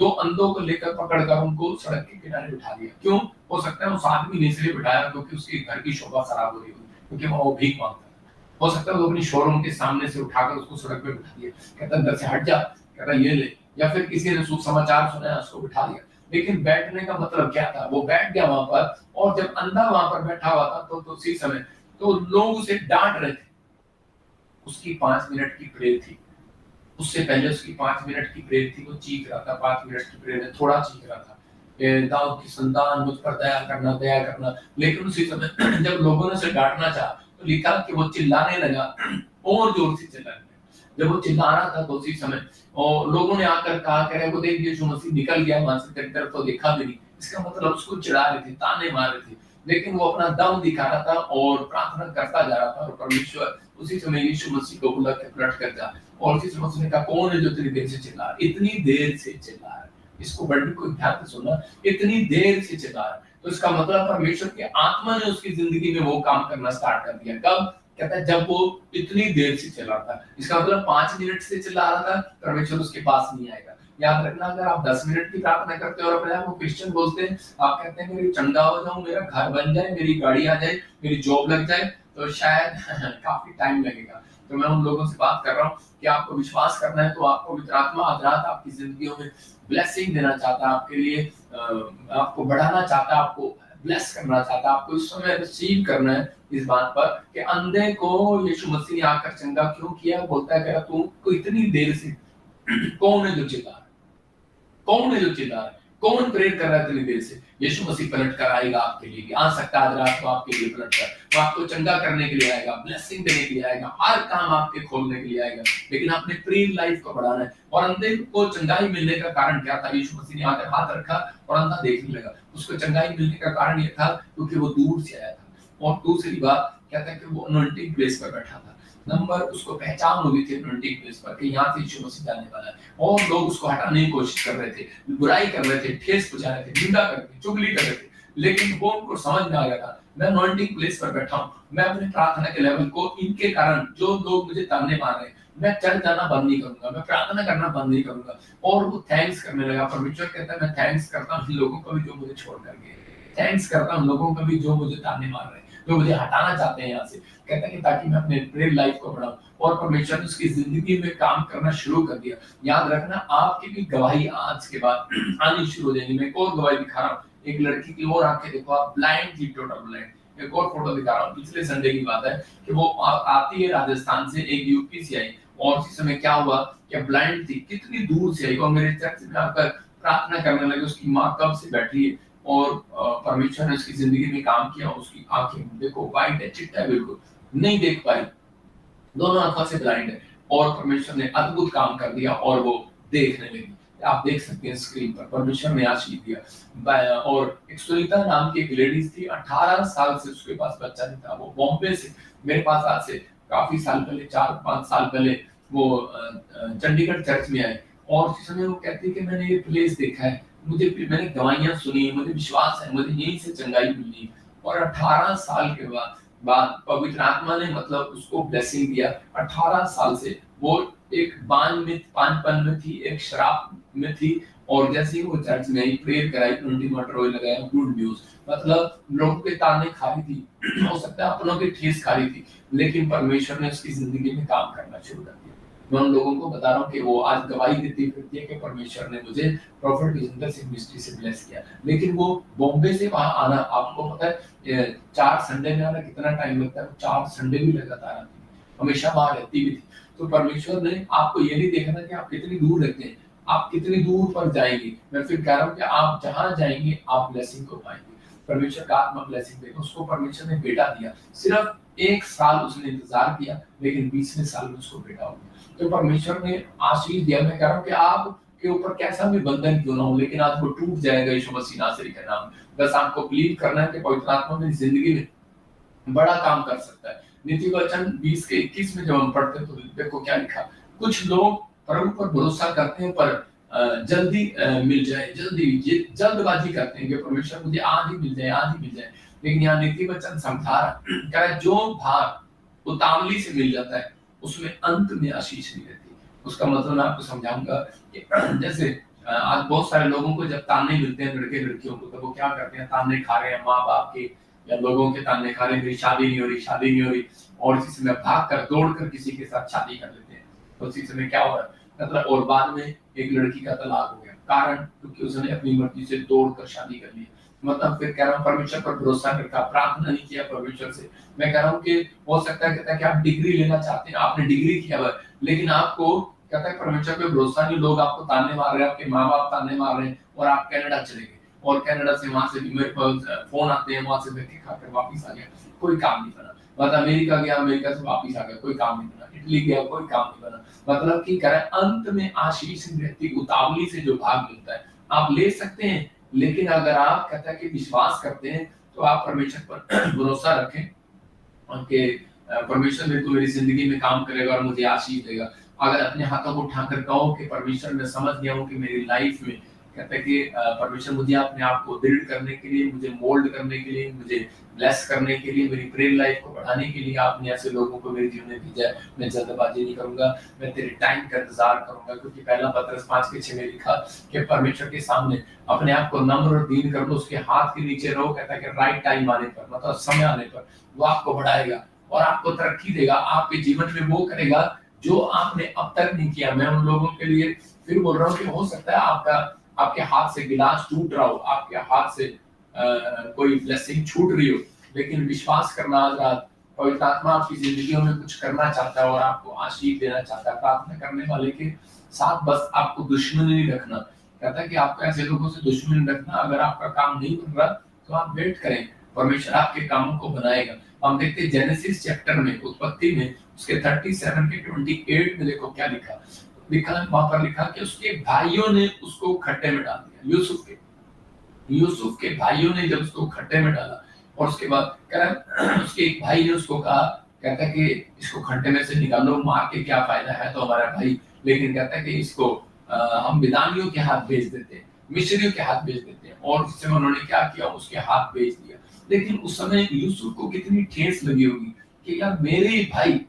2 अंधों को लेकर पकड़कर उनको सड़क के किनारे बिठा दिया। क्यों? हो सकता है उस आदमी ने इसलिए बिठाया क्योंकि उसके घर की शोभा खराब हो रही होगी, क्योंकि वो भीख मांगता था। हो सकता है वो अपनी शोरूम के सामने से उठाकर उसको सड़क पे बिठा दिया, कहता अंदर से हट जा, कहता ये ले। या फिर किसी ने समाचार सुनाया, उसको बिठा दिया। लेकिन बैठने का मतलब क्या था? वो बैठ गया वहां पर, और जब अंधा वहां पर बैठा हुआ था तो उसी समय तो लोग उसे डांट रहे थे। उसकी 5 मिनट की प्रेयर थी, उससे पहले उसकी 5 मिनट की प्रेयर थी। वो चीख रहा था, 5 मिनट की प्रेयर में थोड़ा चीख रहा था, दाऊद की संतान मुझ पर दया करना, दया करना। लेकिन उसी समय जब लोगों ने उसे डांटना चाहा तो लिखा कि वो चिल्लाने लगा, और जोर से चिल्लाने लगा। जब वो चिल्ला रहा था तो उसी समय और लोगों ने आकर कहा कि वो देख यीशु मसीह निकल गया वहां से, तेरी तरफ तो देखा भी नहीं। इसका मतलब उसको चिढ़ा रहे थे, ताने मार रहे थे। लेकिन वो अपना दम दिखा रहा था और प्रार्थना करता जा रहा था। और परमेश्वर उसी समय यीशु मसीह को बुला के पलट कर जा, और उसी समय उसने कहा कौन है जो इतनी देर से चिल्ला रहा है? इतनी देर से चिल्ला रहा है। इसको वर्ड को ध्यान से सुनना, इतनी देर से चिल्ला रहा है। तो इसका मतलब परमेश्वर की आत्मा ने उसकी जिंदगी में वो काम करना स्टार्ट कर दिया। कब? कहता है जब वो इतनी देर से चिल्ला रहा था। इसका मतलब 5 मिनट से चिल्ला रहा था, परमेश्वर उसके पास नहीं आएगा। याद रखना, अगर आप 10 मिनट की प्रार्थना करते हो और अपने आप को क्रिश्चियन बोलते हैं, आप कहते हैं मेरी चंगा हो जाऊं, मेरा घर बन जाए, मेरी गाड़ी आ जाए, मेरी जॉब लग जाए, तो शायद काफी टाइम लगेगा। तो मैं उन लोगों से बात कर रहा हूँ कि आपको विश्वास करना है तो आपको पवित्र आत्मा आज रात आपकी जिंदगियों में ब्लेसिंग देना चाहता है, आपके लिए आपको बढ़ाना चाहता है, आपको ब्लेस करना चाहता है। आपको इस समय रिसीव करना है इस बात पर कि अंधे को यीशु मसीह ने आकर चंगा क्यों किया। बोलता है कि तू को इतनी देर से कौन है जो चिल्ला रहा है? कौन है जो चिल्ला रहा है? कौन प्रेयर कर रहा है इतनी देर से? यीशु मसीह पलट कर आएगा आपके लिए भी, आ सकता है आज रात को आपके लिए पलट कर, वो आपको चंगा करने के लिए आएगा, ब्लेसिंग देने के लिए आएगा, हर काम आपके खोलने के लिए आएगा। लेकिन आपने प्रेयर लाइफ को बढ़ाना है। और अंधे को चंगाई मिलने का कारण क्या था? यीशु मसीह ने आकर हाथ रखा और अंधा देखने लगा। उसको चंगाई मिलने का कारण ये था क्योंकि वो दूर से आया था। और दूसरी बात क्या था कि वो अनॉइंटिंग प्लेस पर बैठा था। नंबर उसको पहचान हो गई थी अनॉइंटिंग प्लेस पर कि यहाँ से यीशु मसीह जाने वाला है, और लोग उसको हटाने की कोशिश कर रहे थे, बुराई कर रहे थे, ठेस पहुंचा रहे थे, निंदा कर रहे थे, चुगली कर रहे थे। लेकिन वो उनको समझ में आ गया था मैं अनॉइंटिंग प्लेस पर बैठा हूँ, मैं अपने प्रार्थना के लेवल को इनके कारण जो लोग मुझे ताने मार रहे हैं, मैं चढ़ जाना बंद नहीं करूंगा, मैं प्रार्थना करना बंद नहीं करूंगा। और वो थैंक्स करने लगा। परमेश्वर कहता है मैं थैंक्स करता हूँ लोगों को भी जो मुझे छोड़ कर गए, थैंक्स करता हूँ लोगों को भी जो मुझे ताने मार रहे हैं, जो मुझे हटाना चाहते हैं यहाँ से। कहता है कि ताकि मैं अपने प्रेयर लाइफ को बढ़ाऊं। और परमेश्वर ने उसकी जिंदगी में काम करना शुरू कर दिया। याद रखना आपकी भी गवाही आज के बाद आनी शुरू हो जाएगी। मैं एक और गवाही दिखा रहा हूँ, एक लड़की की और आंखें देखो आप, ब्लाइंड थी, टोटल ब्लाइंड। एक और फोटो दिखा रहा हूँ, पिछले संडे की बात है कि वो आती है राजस्थान से, एक यूपी से आई, और उसी समय क्या हुआ कि ब्लाइंड थी, कितनी दूर से आई और मेरे चर्च में आकर प्रार्थना करने लगी। उसकी माँ कब से बैठी है और परमेश्वर ने उसकी जिंदगी में काम किया। उसकी आंखें देखो वाइट है, चिट्टा है, बिल्कुल नहीं देख पाई, दोनों आंखों से ब्लाइंड है, और परमेश्वर ने अद्भुत काम कर दिया और वो देखने लगी। आप देख सकते हैं स्क्रीन पर, परमेश्वर ने आशीष दिया। और एक सुनीता नाम की एक लेडीज थी, 18 साल से उसके पास बच्चा नहीं था। वो बॉम्बे से मेरे पास आज से काफी साल पहले, 4-5 साल पहले वो चंडीगढ़ चर्च में आए, और उसी समय वो कहती है कि मैंने ये प्लेस देखा है, मैंने गवाहियां सुनी, मुझे विश्वास है मुझे यहीं से चंगाई मिली। और 18 साल के बाद पवित्र आत्मा ने मतलब उसको ब्लेसिंग दिया। 18 साल से वो एक बांझपन में थी, एक शराब में थी, और जैसे ही वो चर्च में आई, प्रेयर कराई, 20 मटर ऑयल लगाया, गुड न्यूज, मतलब लोगों के ताने खा रही थी, हो सकता है अपनों की ठेस खा रही थी, लेकिन परमेश्वर ने उसकी जिंदगी में काम करना शुरू कर दिया। मैं उन लोगों को बता रहा हूँ कि वो आज गवाही देती फिरती है कि परमेश्वर ने मुझे प्रॉफिट विजेंद्र सिंह मिस्ट्री से ब्लेस किया। लेकिन वो बॉम्बे से वहां आना, आपको पता है 4 संडे में आना कितना टाइम लगता है, 4 संडे भी लगातार आती है, हमेशा वहां रहती भी थी। तो परमेश्वर ने आपको ये नहीं देखना कि आप कितनी दूर रहते हैं, आप कितनी दूर पर जाएंगे। मैं फिर कह रहा हूँ कि आप जहां जाएंगे आप ब्लेसिंग को पाएंगे, परमेश्वर का आत्मा ब्लेसिंग देगा। उसको परमेश्वर ने बेटा दिया, सिर्फ 1 साल उसने इंतजार किया, लेकिन 20वें साल में उसको बेटा हो गया। तो परमेश्वर ने आशीष दिया। मैं कह रहा हूँ कि आप के ऊपर कैसा भी बंधन क्यों ना हो, लेकिन आज वो टूट जाएगा यीशु मसीह नासरी के नाम। बस आपको बिलीव करना है कि पवित्र आत्मा मेरी जिंदगी में बड़ा काम कर सकता है। नीति वचन 20 के 21 में जब हम पढ़ते तो देखो क्या लिखा, कुछ लोग प्रभु पर भरोसा करते हैं पर जल्दी मिल जाए, जल्दबाजी करते हैं कि परमेश्वर मुझे आज ही मिल जाए, आज ही मिल जाए। लेकिन यहाँ नीति वचन समझा रहा है, जो भाग उतावली से मिल जाता है उसमें अंत में आशीष नहीं रहती। उसका मतलब मैं आपको समझाऊंगा कि जैसे आज बहुत सारे लोगों को जब ताने मिलते हैं लड़के लड़कियों को, तो वो क्या करते हैं, ताने खा रहे हैं माँ बाप के या लोगों के, ताने खा रहे हैं मेरी शादी नहीं हो रही, शादी नहीं हो रही, और इसी समय भाग कर दौड़ कर किसी के साथ शादी कर लेते हैं। तो उसी समय क्या हो रहा है, मतलब और बाद में एक लड़की का तलाक हो गया, कारण क्योंकि उसने अपनी मर्जी से दौड़ कर शादी कर ली। मतलब फिर कह रहा हूँ परमेश्वर पर भरोसा नहीं रखा, प्रार्थना नहीं किया परमेश्वर से। मैं कह रहा हूँ कि हो सकता है कहता है कि आप डिग्री लेना चाहते हैं, आपने डिग्री किया हुआ, लेकिन आपको कहता है परमेश्वर पे भरोसा नहीं, लोग आपको ताने मार रहे हैं, आपके माँ बाप ताने मार रहे हैं, और आप कनाडा चले गए, और कनाडा से वहां से भी मेरे पास फोन आते हैं, वहां से धक्के खाकर वापिस आ गया, कोई काम नहीं बना। मतलब अमेरिका गया, अमेरिका से वापिस आ गया, कोई काम नहीं बना। इटली गया, कोई काम नहीं बना। मतलब कि कह रहा है अंत में आशीष नहीं रहती, उतावली से जो भाग मिलता है आप ले सकते हैं, लेकिन अगर आप कहता है कि विश्वास करते हैं तो आप परमेश्वर पर भरोसा रखें कि परमेश्वर ने तो मेरी जिंदगी में काम करेगा और मुझे आशीष देगा। अगर अपने हाथों को उठाकर कहो कि परमेश्वर मैं समझ गया हूँ कि मेरी लाइफ में कहते हैं कि परमेश्वर मुझे अपने आप को दृढ़ करने के लिए, मुझे मोल्ड करने के लिए, मुझे ब्लेस करने के लिए, मेरी प्रेयर लाइफ को बढ़ाने के लिए आपने ऐसे लोगों को मेरे जीवन में भेजा है। मैं जल्दबाजी नहीं करूंगा, मैं तेरे टाइम का इंतजार करूंगा, क्योंकि पहला पत्रस 5:6 में लिखा कि परमेश्वर के सामने अपने आप को नम्र और दीन कर लो, उसके हाथ के नीचे रहो। कहता है कि राइट टाइम आने पर, मतलब समय आने पर वो आपको बढ़ाएगा और आपको तरक्की देगा, आपके जीवन में वो करेगा जो आपने अब तक नहीं किया। मैं उन लोगों के लिए फिर बोल रहा हूँ कि हो सकता है आपके हाथ से गिलास टूट रहा हो, आपके हाथ से कोई ब्लेसिंग छूट रही हो, लेकिन विश्वास करना आज रात पवित्र आत्मा आपकी जिंदगियों में कुछ करना चाहता है और आपको आशीष देना चाहता है। प्रार्थना करने वाले के साथ बस आपको दुश्मनी नहीं रखना, कहता है कि आपको ऐसे लोगों से दुश्मनी रखना, अगर आपका काम नहीं बन रहा तो आप वेट करें, परमेश्वर आपके कामों को बनाएगा। हम देखते हैं जेनेसिस चैप्टर में, उत्पत्ति में, उसके 37 के 28 में देखो क्या लिखा। वहां पर लिखा कि उसके भाइयों ने उसको खड्डे में डाल दिया। यूसुफ के भाइयों ने जब उसको खड्डे में डाला, और उसके बाद कह रहा उसके एक भाई ने उसको कहा, कहता है कि इसको खड्डे में से निकालो, मार के क्या फायदा है तो हमारा भाई, लेकिन कहता है कि इसको हम मिदानियों के हाथ भेज देते हैं, मिस्रियों के हाथ भेज देते हैं। और उससे उन्होंने क्या किया, उसके हाथ भेज दिया। लेकिन उस समय यूसुफ को कितनी ठेस लगी होगी कि यार मेरे भाई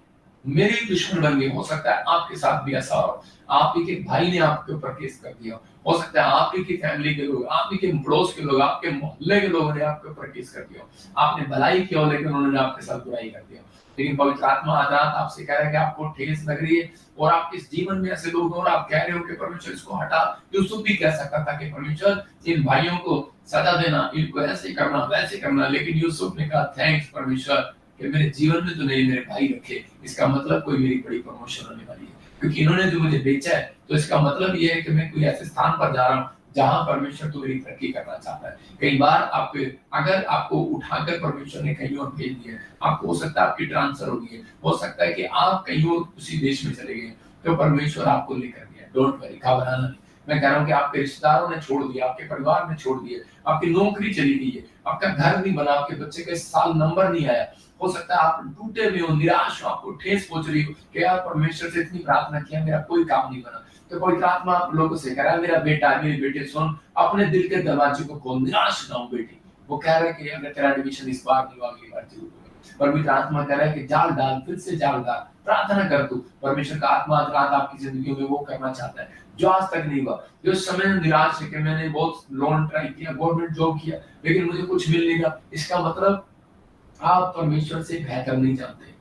मेरे दुश्मन बन गए। हो सकता है आपके साथ भी ऐसा हो, आप ही के भाई ने आपके ऊपर केस कर दिया, हो सकता है आप ही की फैमिली के लोग, आप ही के पड़ोस के लोग, आपके मोहल्ले के लोगों ने आपके ऊपर केस कर दिया, आपने भलाई की हो लेकिन उन्होंने आपके साथ बुराई कर दिया। लेकिन पवित्र आत्मा आज रात आपसे कह रहा है कि आपको ठेस लग रही है और आपके जीवन में ऐसे लोग हो और आप कह रहे हो कि परमेश्वर इसको हटा। यूसुफ भी कह सकता था कि परमेश्वर इन भाइयों को सजा देना, इनको ऐसे करना वैसे करना, लेकिन यूसुफ ने कहा थैंक्स परमेश्वर कि मेरे जीवन में तूने मेरे भाई रखे, इसका मतलब कोई मेरी बड़ी प्रमोशन होने वाली है, क्योंकि इन्होंने जो मुझे बेचा है तो इसका मतलब ये है कि मैं कोई ऐसे स्थान पर जा रहा हूँ जहां परमेश्वर तो मेरी तरक्की करना चाहता है। कई बार अगर आपको उठाकर परमेश्वर ने कहीं और भेज दिया, आपको हो सकता है आपकी ट्रांसफर हो गई है, हो सकता है कि आप कहीं और उसी देश में चले गए, तो परमेश्वर आपको लेकर गया। डोंट वरी, घबराना नहीं। मैं कह रहा हूँ कि आपके रिश्तेदारों ने छोड़ दिया, आपके परिवार ने छोड़ दिया, आपकी नौकरी चली गई है, आपका घर नहीं बना, आपके बच्चे का इस साल नंबर नहीं आया, हो सकता है आप टूटे हुए हो, निराश हो, आपको ठेस पहुंच रही हो कि यार परमेश्वर से इतनी प्रार्थना किया, मेरा कोई काम नहीं बना। तो पवित्र आत्मा आप लोगों से कह रहा है, मेरा बेटा, मेरी बेटी सुन, अपने दिल के दरवाजे को खोल, निराश ना हो बेटी। वो कह रहा है कि अगर तेरा एडमिशन इस बार नहीं हुआ, अगली बार जरूर होगा। पवित्र आत्मा कह रहा है कि जाल डाल, फिर से जाल डाल, प्रार्थना कर तू। परमेश्वर का आत्मा आज रात आपकी जिंदगी में वो करना चाहता है जो आज तक नहीं हुआ। जो समय निराश है कि मैंने बहुत लोन ट्राई किया, गवर्नमेंट जॉब किया, लेकिन मुझे कुछ मिल नहीं रहा, इसका मतलब आप परमेश्वर से बेहतर नहीं जानते।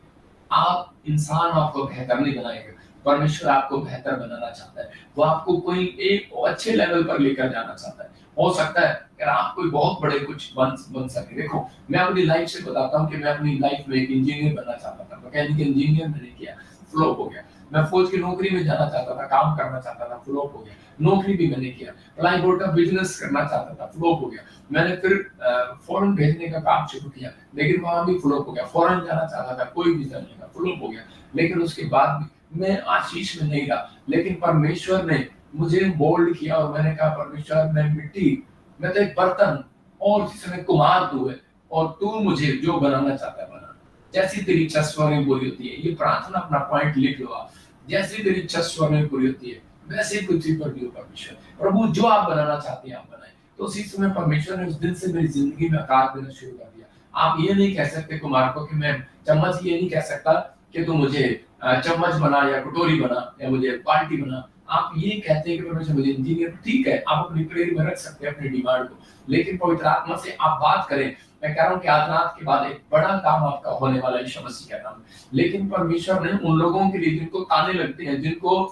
आप इंसान आपको बेहतर नहीं बनाएगा, परमेश्वर आपको बेहतर बनाना चाहता है। वो आपको कोई एक अच्छे लेवल पर लेकर जाना चाहता है। हो सकता है कि आप कोई बहुत बड़े कुछ बन सके। देखो, मैं अपनी लाइफ से बताता हूँ कि मैं अपनी लाइफ में एक इंजीनियर बनना चाहता था, मैकेनिकल इंजीनियर मैंने किया, फ्लॉप हो गया। मैं फौज की नौकरी में जाना चाहता था, काम करना चाहता था, फ्लॉप हो गया। नौकरी भी मैंने किया। प्लाई बोर्ड का बिजनेस करना चाहता था, फ्लॉप हो गया। मैंने फिर फॉरेन भेजने का काम शुरू किया, लेकिन वहां भी फ्लॉप हो गया। फॉरेन जाना चाहता था, कोई वीजा नहीं था, फ्लॉप हो गया। लेकिन उसके बाद भी मैं आशीष में नहीं रहा, लेकिन परमेश्वर ने मुझे बोल्ड किया और मैंने कहा परमेश्वर, मैं मिट्टी, मैं तो एक बर्तन और जिसमें कुम्हार तू है, और तू मुझे जो बनाना चाहता है बना। जैसी तेरी इच्छा स्वर्ग में पूरी होती है, ये प्रार्थना अपना पॉइंट लिख लो आप। जैसी तेरी इच्छा स्वर्ग में पूरी होती है, वैसे पृथ्वी पर भी हो परमेश्वर। प्रभु जो आप बनाना चाहते हैं आप बनाए। तो उसी समय परमेश्वर ने उस दिन से मेरी जिंदगी में आकार देना शुरू कर दिया। आप ये नहीं कह सकते कुमार को कि मैं चम्मच, ये नहीं कह सकता कि तू मुझे चम्मच बना या कटोरी बना या मुझे बाल्टी बना। आप ये कहते हैं कि परमेश्वर मुझे इंजीनियर, ठीक है, आप अपनी प्रेयर में रख सकते हैं अपनी डिमांड को, लेकिन पवित्र आत्मा से आप बात करें। मैं कह रहा हूँ कि आज रात के बाद एक बड़ा काम आपका होने वाला है यीशु मसीह का नाम। लेकिन परमेश्वर ने उन लोगों के लिए जिनको ताने लगते हैं, जिनको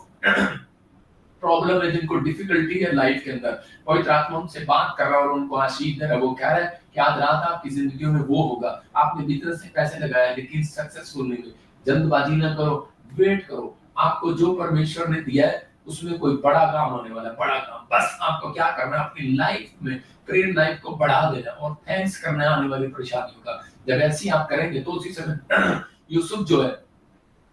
प्रॉब्लम है, जिनको डिफिकल्टी है लाइफ के अंदर, पवित्र आत्मा उनसे बात कर रहा है और उनको आशीष दे रहा है। वो कह रहा है कि आज रात आपकी जिंदगी में वो होगा। आपने बिजनेस में पैसे लगाए लेकिन सक्सेसफुल नहीं हुए, जल्दबाजी ना करो, वेट करो। आपको जो परमेश्वर ने दिया है उसमें कोई बड़ा काम होने वाला है, बड़ा काम। बस आपको क्या करना है, अपनी लाइफ में प्रेयर लाइफ को बढ़ा देना और थैंक्स करना है आने वाली परेशानियों का। जब ऐसी आप करेंगे तो उसी समय यूसुफ जो है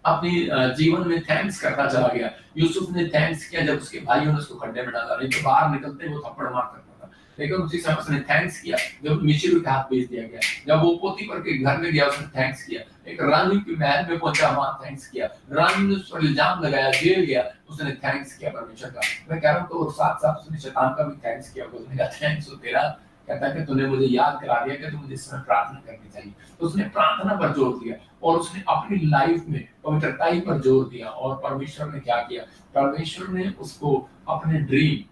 अपनी जीवन में थैंक्स करता चला गया। यूसुफ ने थैंक्स किया जब उसके भाइयों ने उसको खड्डे में डाला, नहीं तो बाहर निकलते वो थप्पड़ मार करता था। लेकिन उसी समय उसने थैंक्स किया जब मिस्र के हाथ भेज दिया गया। जब वो पोतीफर के घर में गया उसने थैंक्स किया। एक रानी के महल में पहुंचा, वहां थैंक्स किया। रानी ने उस पर इल्जाम लगाया, जेल गया, उसने थैंक्स किया परमेश्वर का। मैं कह रहा हूँ तो साथ साथ उसने शैतान का भी थैंक्स किया। उसने कहा थैंक्स हो तेरा, कहता है कि तूने मुझे याद करा दिया कि तू मुझे इस समय प्रार्थना करनी चाहिए। तो उसने प्रार्थना पर जोर दिया और उसने अपनी लाइफ में पवित्रताई पर जोर दिया। और परमेश्वर ने क्या किया, परमेश्वर ने उसको अपने ड्रीम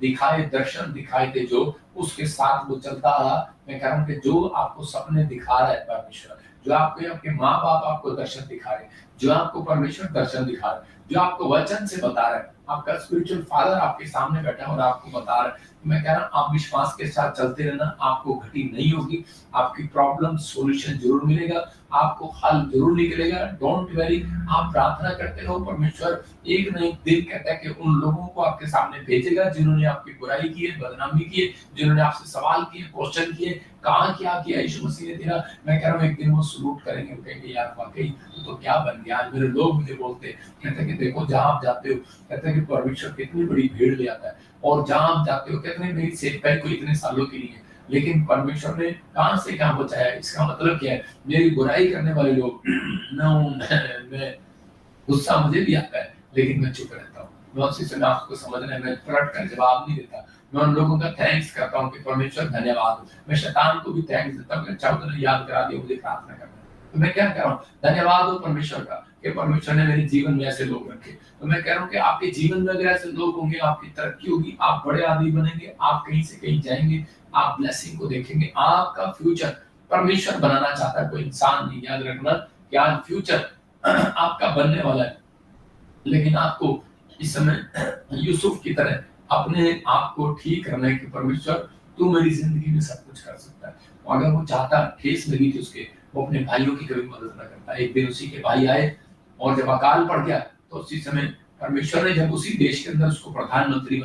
दिखाए, दर्शन दिखाए थे, जो उसके साथ वो चलता रहा। मैं कह रहा हूँ कि जो आपको सपने दिखा रहा है परमेश्वर, जो आपके आपके माँ बाप आपको दर्शन दिखा रहे, जो आपको परमेश्वर दर्शन दिखा रहे, जो आपको वचन से बता रहा है, आपका स्पिरिचुअल फादर आपके सामने बैठा है और आपको बता रहा है। तो मैं कह रहा हूँ आप विश्वास के साथ चलते रहना, आपको घटी नहीं होगी, आपकी प्रॉब्लम सॉल्यूशन जरूर मिलेगा, आपको हल जरूर निकलेगा। डोंट वरी, आप प्रार्थना करते रहो, परमेश्वर एक न एक दिन कहता है कि उन लोगों को आपके सामने भेजेगा जिन्होंने आपकी बुराई की है, बदनामी की है, जिन्होंने आपसे सवाल किए, क्वेश्चन किए, कहाँ क्या किया यीशु मसीह ने तेरा। मैं कह रहा हूँ एक दिन वो सलूट करेंगे, वो कहेंगे यार वाकई तो क्या बन गया। आज मेरे लोग मुझे बोलते हैं, कहते हैं कि देखो जहाँ आप जाते हो, कहते हैं कि परमेश्वर कितनी बड़ी भीड़ ले आता है, और जहाँ आप जाते हो कहते हैं मेरी सेवकाई को इतने सालों की नहीं है, लेकिन परमेश्वर ने कहाँ से कहाँ बचाया। इसका मतलब क्या है, मेरी बुराई करने वाले लोग मैं गुस्सा मुझे भी आता है, लेकिन मैं चुप रहता हूँ। मैं उसी समय आपको समझने में पलट कर जवाब नहीं देता। मैं उन लोगों का थैंक्स करता हूँ कि परमेश्वर धन्यवाद। मैं शैतान को भी थैंक्स देता हूँ कि अच्छा तूने याद करा दिया मुझे प्रार्थना करना। तो मैं क्या कह रहा हूँ, धन्यवाद हो परमेश्वर का कि परमेश्वर ने मेरे जीवन में ऐसे लोग रखे। तो मैं कह रहा हूँ कि आपके जीवन में अगर ऐसे लोग होंगे, आपकी तरक्की होगी, आप बड़े आदमी बनेंगे, आप कहीं से कहीं जाएंगे, आप ब्लेसिंग को देखेंगे। आपका फ्यूचर परमेश्वर बनाना चाहता है, कोई इंसान नहीं। याद रखना कि आज फ्यूचर आपका बनने वाला है, लेकिन आपको इस समय यूसुफ की तरह अपने आप को ठीक करना है कि परमेश्वर तू मेरी जिंदगी में सब कुछ कर सकता है। और अगर वो चाहता, ठेस लगी थी उसके, वो अपने भाइयों की कभी मदद न करता। एक दिन उसी के भाई आए, और जब अकाल पड़ गया तो उसी समय परमेश्वर ने जब उसी देश के अंदर उसको प्रधानमंत्री